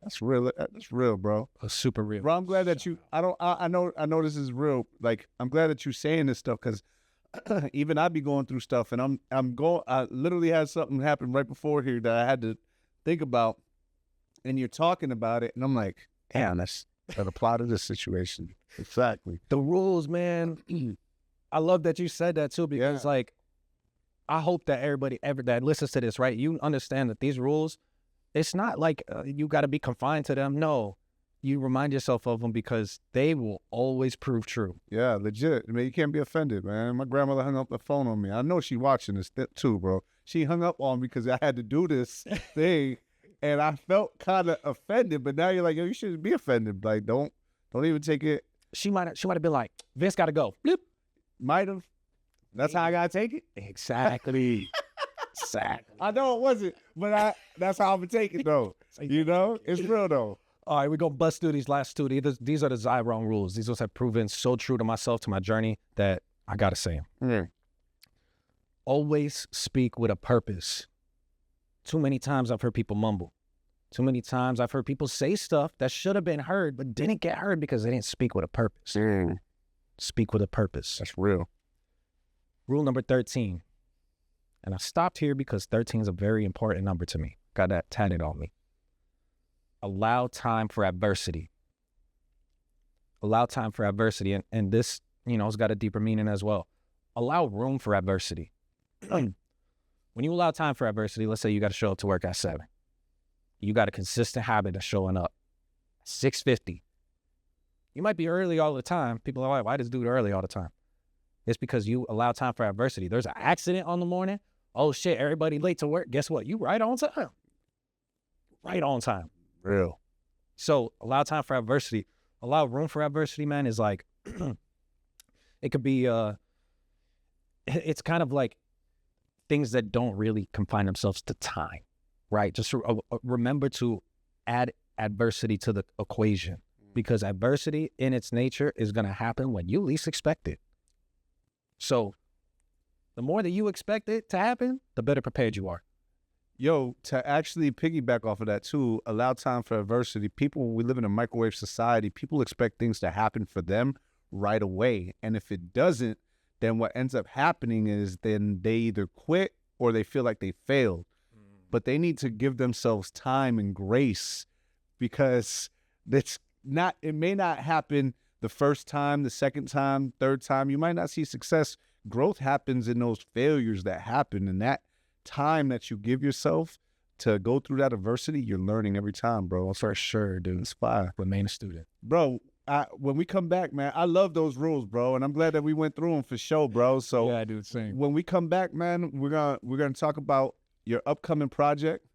That's real. That's real, bro. It's super real. Bro, I'm glad that I know this is real. Like, I'm glad that you're saying this stuff because even I be going through stuff and I literally had something happen right before here that I had to think about, and you're talking about it and I'm like, damn, that's the plot of this situation. Exactly. The rules, man. I love that you said that too, because I hope that everybody that listens to this, right, you understand that these rules, it's not like you got to be confined to them. No, you remind yourself of them because they will always prove true. Yeah, legit. I mean, you can't be offended, man. My grandmother hung up the phone on me. I know she watching this too, bro. She hung up on me because I had to do this thing, and I felt kind of offended. But now you're like, yo, you shouldn't be offended. Like, don't even take it. She might have been like, Vince got to go. Bloop. Might have. That's how I gotta take it. Exactly. Exactly. I know it wasn't, but that's how I'm gonna take it though. It's real though. All right, we're gonna bust through these last two. These are the Ziron rules. These ones have proven so true to myself, to my journey, that I gotta say them. Always speak with a purpose. Too many times I've heard people mumble. Too many times I've heard people say stuff that should have been heard, but didn't get heard because they didn't speak with a purpose. Speak with a purpose. That's real. Rule number 13. And I stopped here because 13 is a very important number to me. Got that tatted on me. Allow time for adversity. Allow time for adversity. And this, it's got a deeper meaning as well. Allow room for adversity. When you allow time for adversity, let's say you got to show up to work at 7. You got a consistent habit of showing up. 6:50. You might be early all the time. People are like, why does dude early all the time? It's because you allow time for adversity. There's an accident on the morning. Oh shit, everybody late to work. Guess what? You right on time. Right on time. Real. So allow time for adversity. Allow room for adversity, man, is like, it could be, it's kind of like things that don't really confine themselves to time, right? Just remember to add adversity to the equation, because adversity in its nature is going to happen when you least expect it. So the more that you expect it to happen, the better prepared you are. Yo, to actually piggyback off of that too, allow time for adversity. People, we live in a microwave society. People expect things to happen for them right away. And if it doesn't, then what ends up happening is then they either quit or they feel like they failed. But they need to give themselves time and grace, because it may not happen the first time, the second time, third time. You might not see success. Growth happens in those failures that happen, and that time that you give yourself to go through that adversity, you're learning every time, bro. For sure, dude. It's fire. Remain a student. Bro, when we come back, man, I love those rules, bro, and I'm glad that we went through them for sure, bro. So yeah, dude, same. when we come back, man, we're gonna talk about your upcoming project,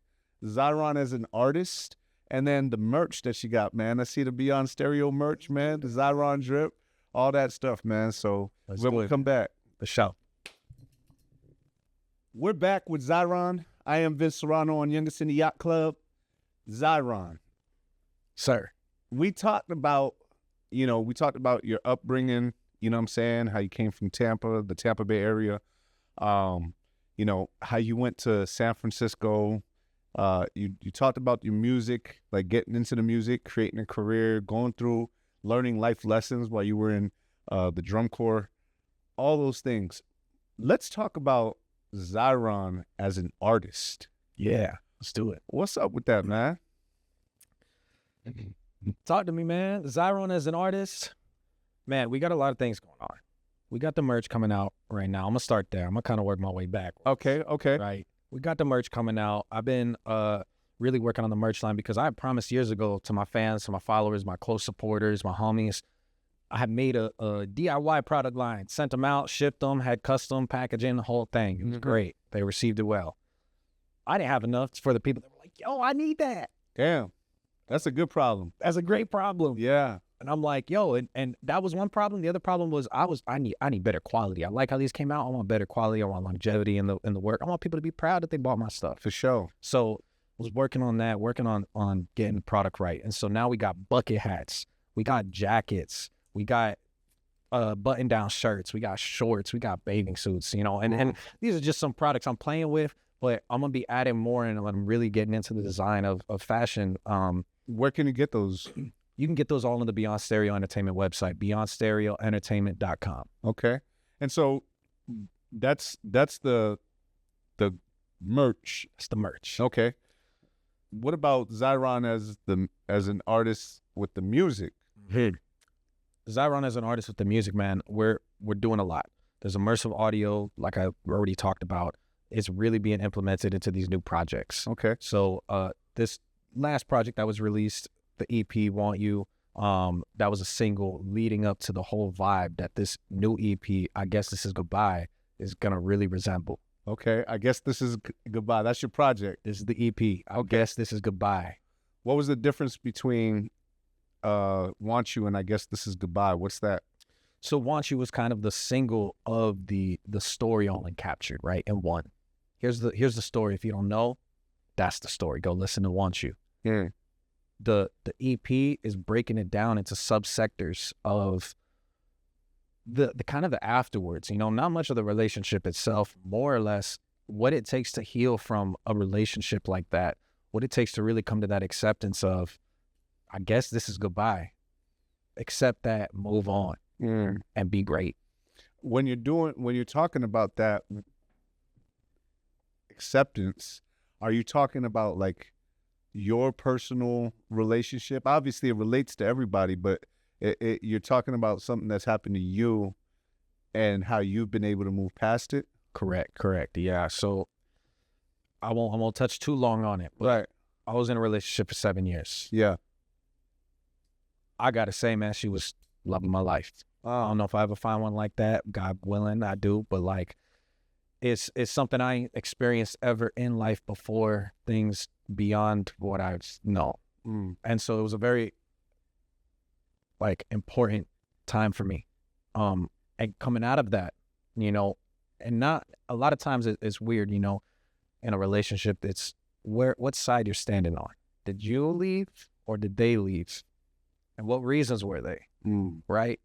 Ziron as an artist, and then the merch that you got, man. I see the Beyond Stereo merch, man, the Ziron drip, all that stuff, man. So when we come back. The show. We're back with Ziron. I am Vince Serrano on Youngest in the Yacht Club. Ziron. Sir. We talked about your upbringing, you know what I'm saying, how you came from Tampa, the Tampa Bay area, how you went to San Francisco. You talked about your music, like getting into the music, creating a career, going through, learning life lessons while you were in the drum corps, all those things. Let's talk about Ziron as an artist. Yeah, let's do it. What's up with that, man? Talk to me, man. Ziron as an artist, man, we got a lot of things going on. We got the merch coming out right now. I'm gonna start there. I'm gonna kind of work my way back. Okay. Right. We got the merch coming out. I've been really working on the merch line, because I promised years ago to my fans, to my followers, my close supporters, my homies, I had made a DIY product line, sent them out, shipped them, had custom packaging, the whole thing. It was great. They received it well. I didn't have enough for the people that were like, yo, I need that. Damn. That's a good problem. That's a great problem. Yeah. And I'm like, yo, and that was one problem. The other problem was I need better quality. I like how these came out. I want better quality. I want longevity in the work. I want people to be proud that they bought my stuff. For sure. So I was working on that, working on getting the product right. And so now we got bucket hats. We got jackets. We got button-down shirts. We got shorts. We got bathing suits, and these are just some products I'm playing with, but I'm going to be adding more, and I'm really getting into the design of fashion. Where can you get those? You can get those all on the Beyond Stereo Entertainment website, beyondstereoentertainment.com. Okay. And so that's the merch. It's the merch. Okay. What about Ziron as an artist with the music? Ziron as an artist with the music, man, we're doing a lot. There's immersive audio, like I already talked about. It's really being implemented into these new projects. Okay. So this last project that was released, the EP, Want You, that was a single leading up to the whole vibe that this new EP, I Guess This Is Goodbye, is going to really resemble. Okay. I Guess This Is Goodbye. That's your project. This is the EP. I Guess This Is Goodbye. What was the difference between Want You and I Guess This Is Goodbye? What's that? So Want You was kind of the single of the story all captured, right, in one. Here's the story. If you don't know, that's the story. Go listen to Want You. Yeah. The EP is breaking it down into subsectors of the kind of the afterwards, not much of the relationship itself, more or less what it takes to heal from a relationship like that, what it takes to really come to that acceptance of, I guess this is goodbye. Accept that, move on, and be great. When you're talking about that acceptance, are you talking about like your personal relationship? Obviously, it relates to everybody, but you're talking about something that's happened to you and how you've been able to move past it? Correct. Yeah. So I won't touch too long on it. But right. I was in a relationship for 7 years. Yeah. I got to say, man, she was loving my life. I don't know if I ever find one like that. God willing, I do. But like, it's something I ain't experienced ever in life before. Things beyond what I know. And so it was a very like important time for me. And coming out of that, you know, and not a lot of times it's weird, you know, in a relationship, it's what side you're standing on. Did you leave or did they leave? And what reasons were they? Right?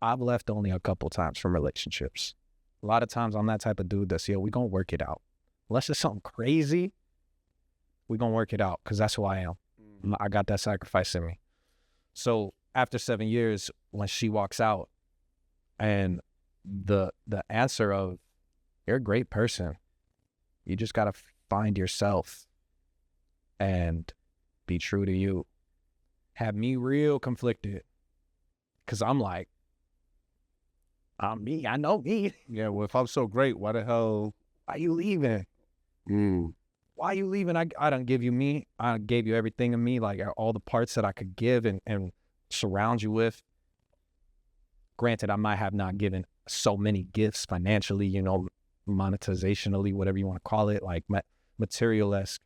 I've left only a couple times from relationships. A lot of times I'm that type of dude that's, we gonna work it out. Unless it's something crazy, we gonna work it out because that's who I am. I got that sacrifice in me. So after 7 years, when she walks out and the answer of, you're a great person, you just gotta find yourself and be true to you, had me real conflicted. Cause I'm like, I'm me, I know me. Yeah, well, if I'm so great, why the hell? Why you leaving? Why you leaving? I don't give you me. I gave you everything in me, like all the parts that I could give and surround you with. Granted, I might have not given so many gifts financially, you know, monetizationally, whatever you want to call it, like material-esque,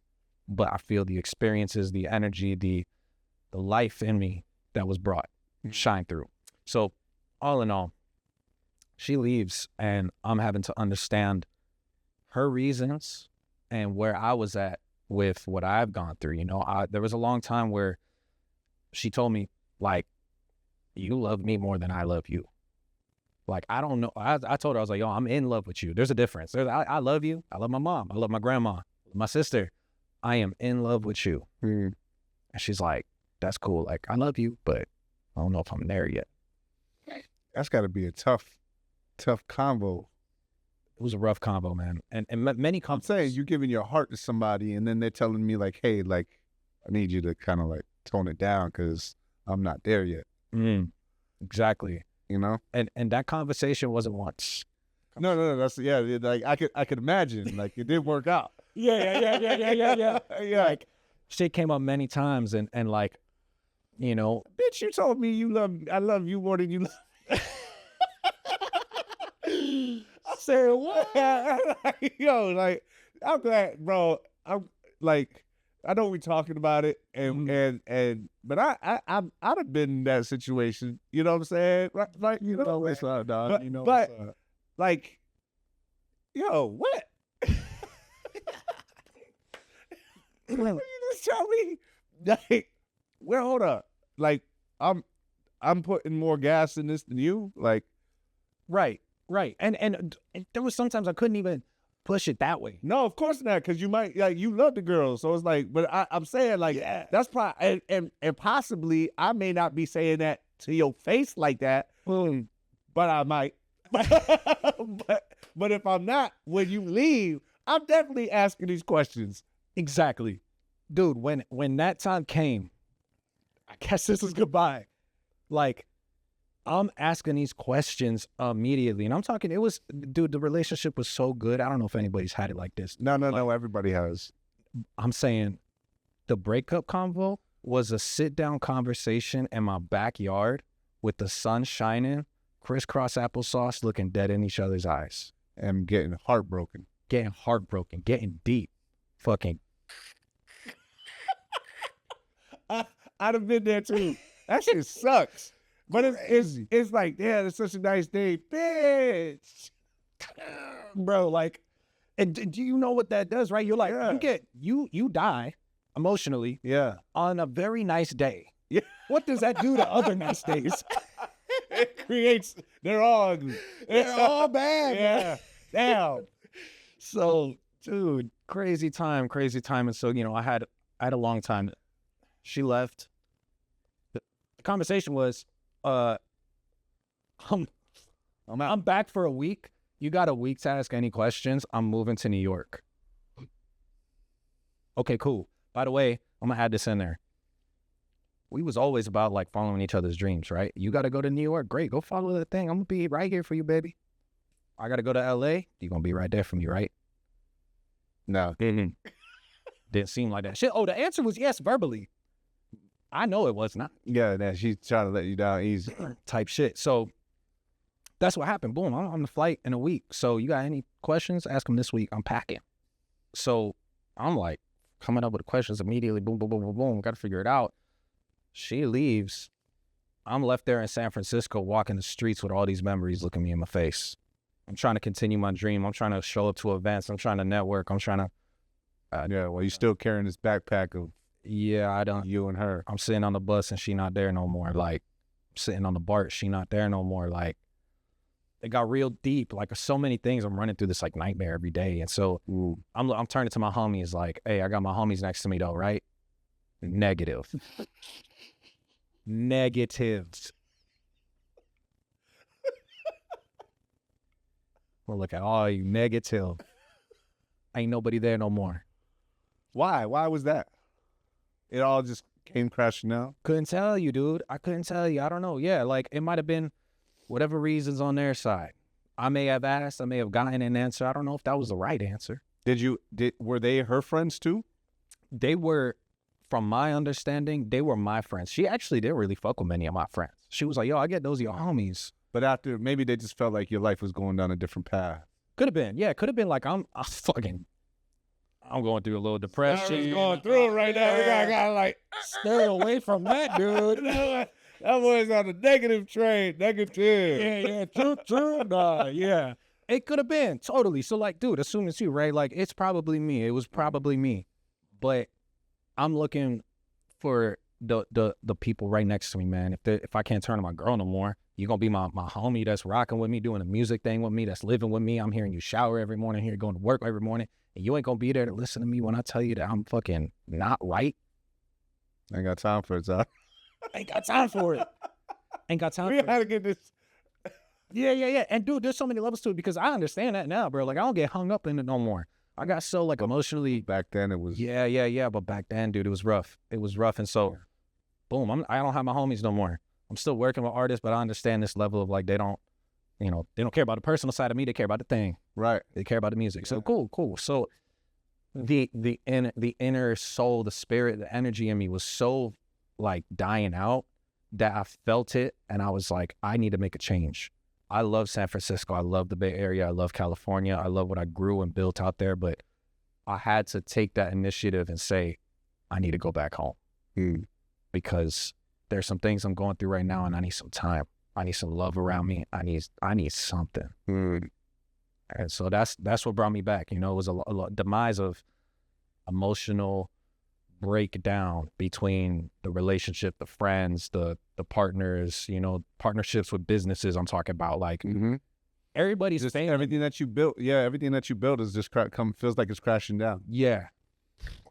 but I feel the experiences, the energy, the life in me that was brought shine through. So all in all, she leaves and I'm having to understand her reasons and where I was at with what I've gone through. You know, there was a long time where she told me, like, you love me more than I love you. Like, I don't know. I told her, I was like, yo, I'm in love with you. There's a difference. I love you. I love my mom. I love my grandma, my sister. I am in love with you. And she's like, that's cool. Like, I love you, but I don't know if I'm there yet. That's got to be a tough combo. It was a rough combo, man. And many I'm saying you giving your heart to somebody and then they're telling me like, hey, like, I need you to kind of like tone it down because I'm not there yet. Exactly. You know? And that conversation wasn't once. No. That's, like I could imagine. Like, it didn't work out. Yeah. Like, shit came up many times and like, you know. Bitch, you told me I love you more than you love I said, what? Yo, like, I'm glad, bro. I'm like, I know we're talking about it, but I'd have been in that situation. You know what I'm saying? Right? Like, you know what's up, dog. But, you know what's up. Like, yo, what? You just tell me, like, well, hold up. Like, I'm putting more gas in this than you. Like, right. And there was sometimes I couldn't even push it that way. No, of course not, because you might, like, you love the girl. So it's like, but I'm saying, like, that's probably, and possibly I may not be saying that to your face like that, but I might. But if I'm not, when you leave, I'm definitely asking these questions. Exactly. Dude, when that time came, I guess this is goodbye. Like, I'm asking these questions immediately. And I'm talking, dude, the relationship was so good. I don't know if anybody's had it like this. No, everybody has. I'm saying the breakup convo was a sit-down conversation in my backyard with the sun shining, crisscross applesauce, looking dead in each other's eyes. And getting heartbroken. Getting deep. Fucking. I'd have been there too. That shit sucks. But it's like, yeah, it's such a nice day, bitch. Bro, like, and do you know what that does, right? You're like, you die emotionally on a very nice day. Yeah. What does that do to other nice days? It creates, they're all ugly. They're all bad. Yeah. Damn. So, dude, crazy time. And so, you know, I had a long time. She left. The conversation was, I'm back for a week. You got a week to ask any questions. I'm moving to New York. Okay, cool. By the way, I'm gonna add this in there. We was always about like following each other's dreams, right? You got to go to New York. Great. Go follow that thing. I'm gonna be right here for you, baby. I got to go to LA. You're gonna be right there for me, right? No. Didn't seem like that shit. Oh, the answer was yes, verbally. I know it was not. Yeah, that she's trying to let you down easy. Type shit. So that's what happened. Boom, I'm on the flight in a week. So you got any questions? Ask them this week. I'm packing. So I'm like coming up with the questions immediately. Boom, boom, boom, boom, boom. Got to figure it out. She leaves. I'm left there in San Francisco walking the streets with all these memories looking me in my face. I'm trying to continue my dream. I'm trying to show up to events. I'm trying to network. I'm trying to. Yeah, well, you still carrying this backpack of I don't. you and her. I'm sitting on the bus and she not there no more. Like, sitting on the BART, she not there no more. Like, it got real deep. Like, so many things. I'm running through this like nightmare every day. And so I'm turning to my homies like, hey, I got my homies next to me though, right? Negative. Negatives. Well, look at all you negative. Ain't nobody there no more. Why? Why was that? It all just came crashing down? Couldn't tell you, dude. I couldn't tell you. I don't know. Yeah, like it might have been whatever reasons on their side. I may have asked. I may have gotten an answer. I don't know if that was the right answer. Were they her friends too? They were, from my understanding, they were my friends. She actually didn't really fuck with many of my friends. She was like, yo, I get those your homies. But after, maybe they just felt like your life was going down a different path. Could have been. Yeah, could have been like, I'm going through a little depression. She's going through it right now. We gotta like stay away from that, dude. That boy's on the negative train. Negative. True. Nah, yeah. It could have been, totally. So like, dude, as soon as you, right? Like, it's probably me. It was probably me. But I'm looking for the people right next to me, man. If I can't turn to my girl no more, you're gonna be my homie that's rocking with me, doing a music thing with me, that's living with me. I'm hearing you shower every morning, here going to work every morning, and you ain't gonna be there to listen to me when I tell you that I'm fucking not right. I ain't got time for it, Zach. Ain't got time for it. Ain't got time for it. We gotta get this. Yeah. And dude, there's so many levels to it because I understand that now, bro. Like, I don't get hung up in it no more. I got so like emotionally. Back then it was. Yeah. But back then, dude, it was rough. It was rough. And so, boom, I don't have my homies no more. I'm still working with artists, but I understand this level of like, they don't care about the personal side of me. They care about the thing. Right. They care about the music. So cool. So the inner soul, the spirit, the energy in me was so like dying out that I felt it. And I was like, I need to make a change. I love San Francisco. I love the Bay Area. I love California. I love what I grew and built out there. But I had to take that initiative and say, I need to go back home because there's some things I'm going through right now, and I need some time. I need some love around me. I need something. And so that's what brought me back. You know, it was a demise of emotional breakdown between the relationship, the friends, the partners, you know, partnerships with businesses. I'm talking about like everybody's just saying everything that you built. Yeah, everything that you built is just feels like it's crashing down. Yeah,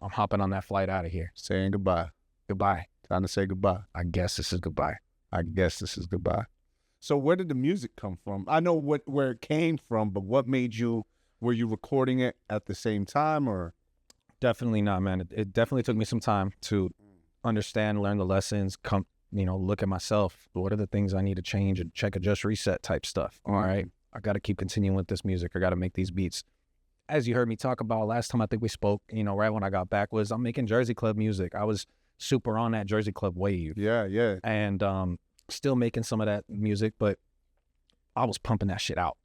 I'm hopping on that flight out of here. Saying goodbye. Goodbye. Time to say goodbye. I guess this is goodbye. So where did the music come from? I know where it came from, but what made you? Were you recording it at the same time, or? Definitely not, man. It definitely took me some time to understand, learn the lessons, look at myself. What are the things I need to change and check, adjust, reset type stuff. All right. I got to keep continuing with this music. I got to make these beats. As you heard me talk about last time, I think we spoke, right when I got back, was I'm making Jersey Club music. I was super on that Jersey Club wave. Yeah. And still making some of that music, but I was pumping that shit out,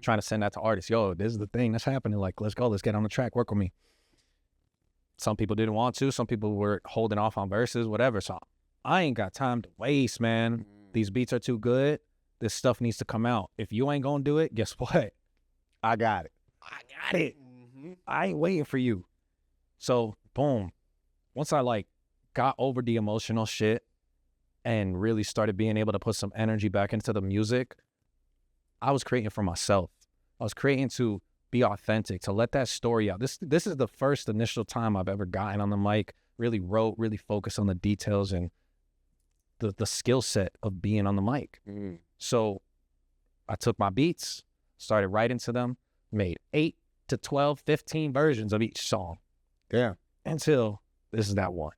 trying to send that to artists. Yo, this is the thing that's happening. Like, let's go. Let's get on the track. Work with me. Some people didn't want to. Some people were holding off on verses, whatever. So I ain't got time to waste, man. These beats are too good. This stuff needs to come out. If you ain't gonna do it, guess what? I got it. I ain't waiting for you. So, boom. Once I like got over the emotional shit and really started being able to put some energy back into the music, I was creating for myself. I was creating to be authentic, to let that story out. This is the first initial time I've ever gotten on the mic, really wrote, really focused on the details and the skill set of being on the mic. So I took my beats, started writing to them, made 8 to 12, 15 versions of each song. Yeah. Until this is that one.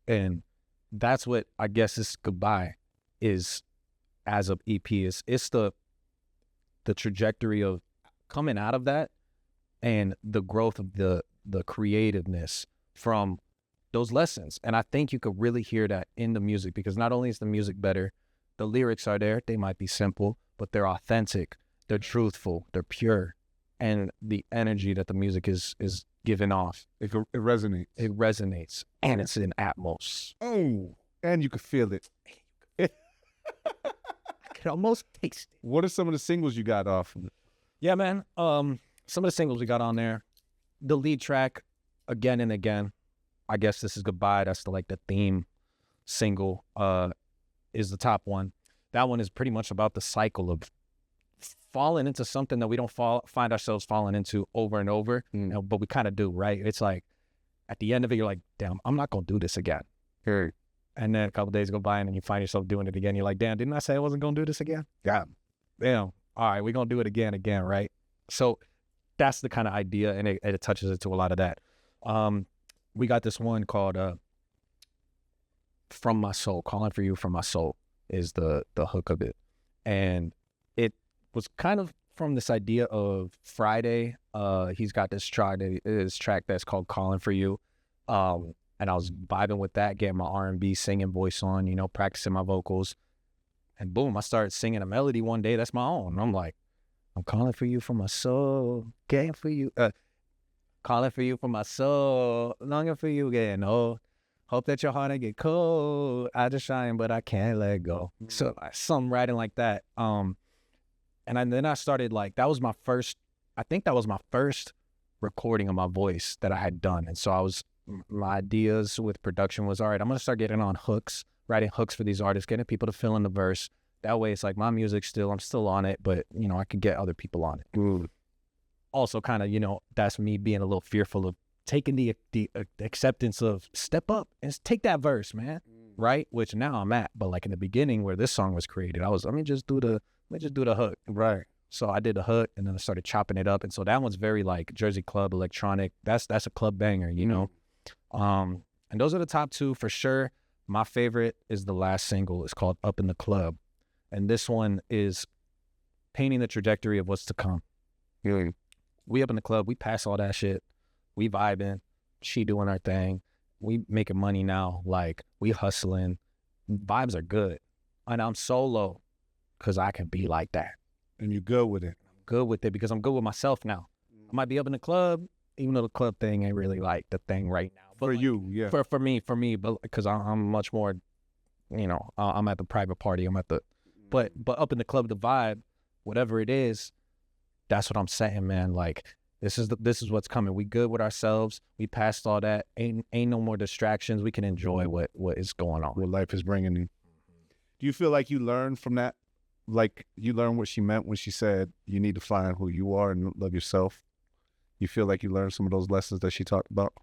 And that's what I guess this goodbye is as of EP. It's the trajectory of coming out of that and the growth of the creativeness from those lessons. And I think you could really hear that in the music, because not only is the music better, the lyrics are there. They might be simple, but they're authentic, they're truthful, they're pure. And the energy that the music is giving off, It resonates. it resonates, and it's in Atmos. Oh, and you can feel it. I could almost taste it. What are some of the singles you got off of it? Yeah, man. Some of the singles we got on there, the lead track, Again and Again, I Guess This Is Goodbye. That's the theme single, is the top one. That one is pretty much about the cycle of falling into something that we don't find ourselves falling into over and over, but we kind of do, right? It's like at the end of it, you're like, damn, I'm not gonna do this again. Hey. And then a couple days go by, and then you find yourself doing it again. You're like, damn, didn't I say I wasn't gonna do this again? Yeah. Damn. All right, we're gonna do it again, right? So that's the kind of idea, and it touches into a lot of that. We got this one called From My Soul. Calling for You from my soul is the hook of it. And it was kind of from this idea of Friday. He's got this track that's called Calling for You. And I was vibing with that, getting my R&B singing voice on, practicing my vocals. And boom, I started singing a melody one day that's my own. I'm like, I'm calling for you from my soul, getting for you, calling for you from my soul, longing for you, getting old. Hope that your heart ain't get cold. I just shine, but I can't let go. So something writing like that. And then I started that was my first recording of my voice that I had done. And so my ideas with production was, all right, I'm going to start getting on hooks, writing hooks for these artists, getting people to fill in the verse. That way it's like my music I'm still on it, but I could get other people on it. Also kind of, that's me being a little fearful of taking the acceptance of step up and take that verse, man. Right? Which now I'm at, but in the beginning where this song was created, let me just do the hook. Right. So I did the hook, and then I started chopping it up. And so that one's very Jersey club electronic. That's a club banger, And those are the top two for sure. My favorite is the last single. It's called Up in the Club. And this one is painting the trajectory of what's to come. Yeah. We up in the club, we pass all that shit. We vibing, she doing her thing. We making money now, we hustling. Vibes are good. And I'm solo because I can be like that. And you're good with it. I'm good with it because I'm good with myself now. I might be up in the club, even though the club thing ain't really the thing right now. But for you, yeah. For me, but because I'm much more, I'm at the private party. I'm at the, but up in the club, the vibe, whatever it is, that's what I'm saying, man. This is what's coming. We good with ourselves. We passed all that. Ain't no more distractions. We can enjoy what is going on. What life is bringing you. Do you feel like you learned from that? You learned what she meant when she said you need to find who you are and love yourself? You feel like you learned some of those lessons that she talked about?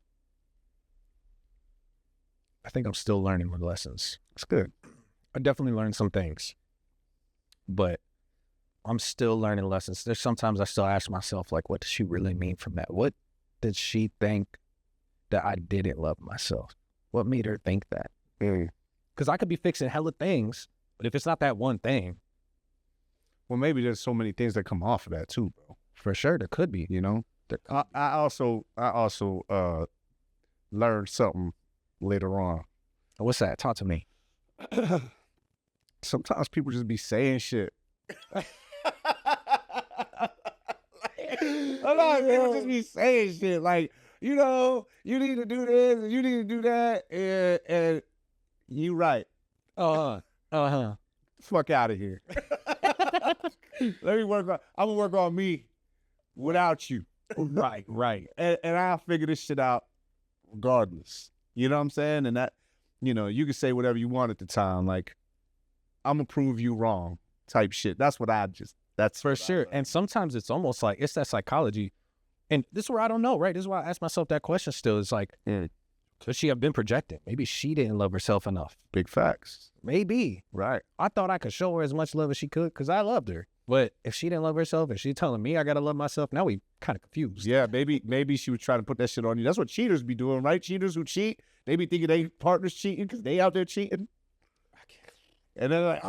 I think I'm still learning the lessons. It's good. I definitely learned some things, but I'm still learning lessons. There's sometimes I still ask myself, what does she really mean from that? What did she think that I didn't love myself? What made her think that? Because I could be fixing hella things, but if it's not that one thing. Well, maybe there's so many things that come off of that too, bro. For sure, there could be. I also learned something later on. What's that? Talk to me. Sometimes people just be saying shit. People just be saying shit you need to do this and you need to do that, and you right. Fuck out of here. Let me I'm gonna work on me without you. Right. And I'll figure this shit out regardless. You know what I'm saying? And that, you can say whatever you want at the time. I'm gonna prove you wrong type shit. That's for sure. And sometimes it's almost it's that psychology. And this is where I don't know, right? This is why I ask myself that question still. It's could she have been projecting? Maybe she didn't love herself enough. Big facts. Maybe. Right. I thought I could show her as much love as she could because I loved her. But if she didn't love herself and she's telling me I got to love myself, now we kind of confused. Yeah, maybe she was trying to put that shit on you. That's what cheaters be doing, right? Cheaters who cheat, they be thinking they partners cheating because they out there cheating. And then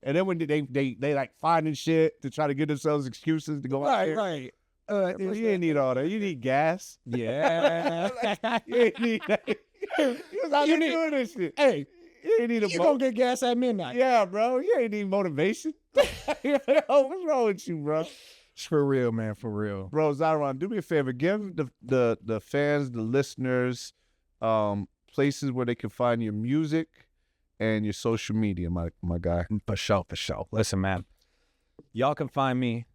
and then when they finding shit to try to give themselves excuses to go out there. Right. You ain't need all that. You need gas. Yeah. You ain't need that. You was out there doing this shit. Hey, You ain't need a you gonna get gas at midnight. Yeah, bro. You ain't need motivation. Yo, what's wrong with you, bro? It's for real, man, for real. Bro, Ziron, do me a favor. Give the fans, the listeners, places where they can find your music and your social media, my guy. For sure, for sure. Listen, man, y'all can find me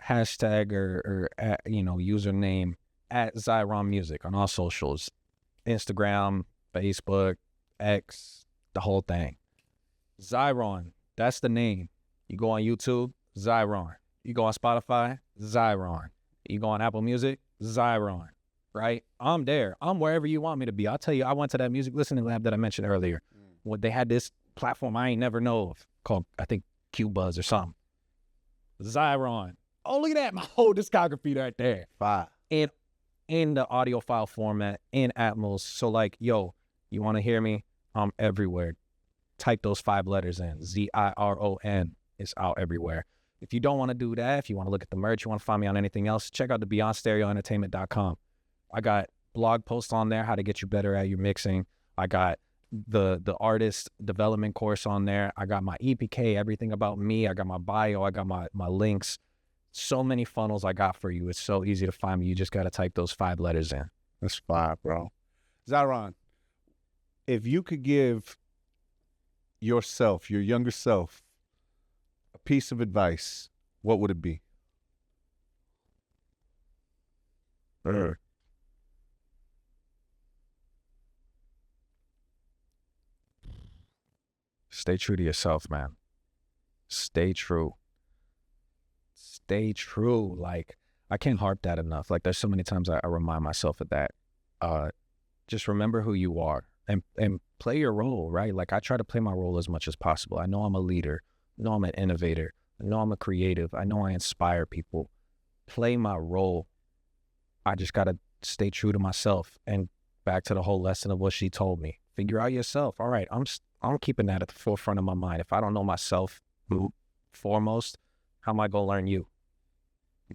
hashtag or at, username at Ziron Music on all socials, Instagram, Facebook, X, the whole thing. Ziron, that's the name. You go on YouTube, Ziron. You go on Spotify, Ziron. You go on Apple Music, Ziron. Right? I'm there. I'm wherever you want me to be. I'll tell you, I went to that music listening lab that I mentioned earlier. When they had this platform I ain't never know of called, I think, Q-Buzz or something. Ziron. Oh, look at that. My whole discography right there. Fire. And in the audio file format, in Atmos. So like, yo, you want to hear me? I'm everywhere. Type those 5 letters in. Ziron. It's out everywhere. If you don't want to do that, if you want to look at the merch, you want to find me on anything else, check out the BeyondStereoEntertainment.com. I got blog posts on there, how to get you better at your mixing. I got the artist development course on there. I got my EPK, everything about me. I got my bio. I got my links. So many funnels I got for you. It's so easy to find me. You just got to type those 5 letters in. That's fire, bro. Ziron, if you could give yourself, your younger self, a piece of advice, what would it be? Stay true to yourself, man. Stay true. Stay true. Like, I can't harp that enough. Like, there's so many times I remind myself of that. Just remember who you are and play your role, right? Like, I try to play my role as much as possible. I know I'm a leader. I know I'm an innovator. I know I'm a creative. I know I inspire people. Play my role. I just got to stay true to myself. And back to the whole lesson of what she told me. Figure out yourself. All right, I'm keeping that at the forefront of my mind. If I don't know myself foremost, how am I going to learn you?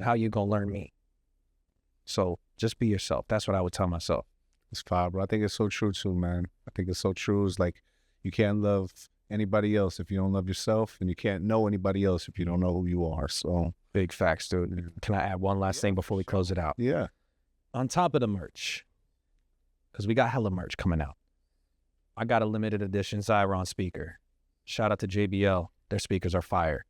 How you going to learn me? So just be yourself. That's what I would tell myself. It's fire, bro. I think it's so true too, man. I think it's so true. It's like you can't love anybody else if you don't love yourself, and you can't know anybody else if you don't know who you are. So big facts, dude. Can I add one last thing before we close it out? Yeah. On top of the merch, because we got hella merch coming out, I got a limited edition Ziron speaker. Shout out to JBL. Their speakers are fire.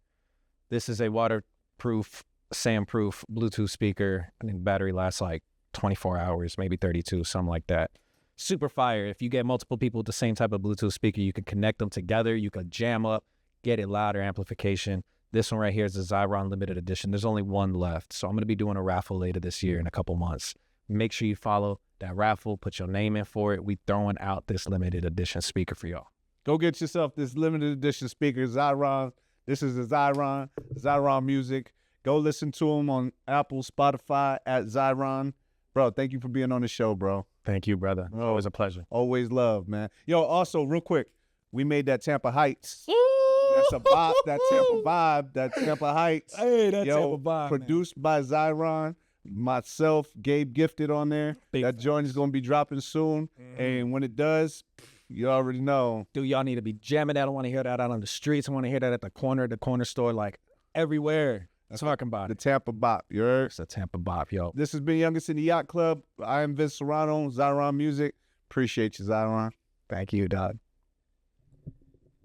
This is a waterproof, sandproof Bluetooth speaker. I think the battery lasts like 24 hours, maybe 32, something like that. Super fire. If you get multiple people with the same type of Bluetooth speaker, you can connect them together. You can jam up, get it louder amplification. This one right here is the Ziron limited edition. There's only one left. So I'm going to be doing a raffle later this year in a couple months. Make sure you follow that raffle, put your name in for it. We throwing out this limited edition speaker for y'all. Go get yourself this limited edition speaker, Ziron. This is the Ziron Music. Go listen to him on Apple, Spotify, at Ziron. Bro, thank you for being on the show, bro. Thank you, brother. It's always a pleasure. Always love, man. Yo, also, real quick, we made that Tampa Heights. That's a vibe, that Tampa vibe, that Tampa Heights. Hey, that Tampa vibe, produced by Ziron. Myself, Gabe Gifted on there. That joint is going to be dropping soon. And when it does, you already know. Dude, y'all need to be jamming that. I want to hear that out on the streets. I want to hear that at the corner store, like everywhere. Talking about the Tampa Bop. You heard? It's a Tampa Bop, yo. This has been Youngest in the Yacht Club. I am Vince Serrano, Ziron Music. Appreciate you, Ziron. Thank you, dog.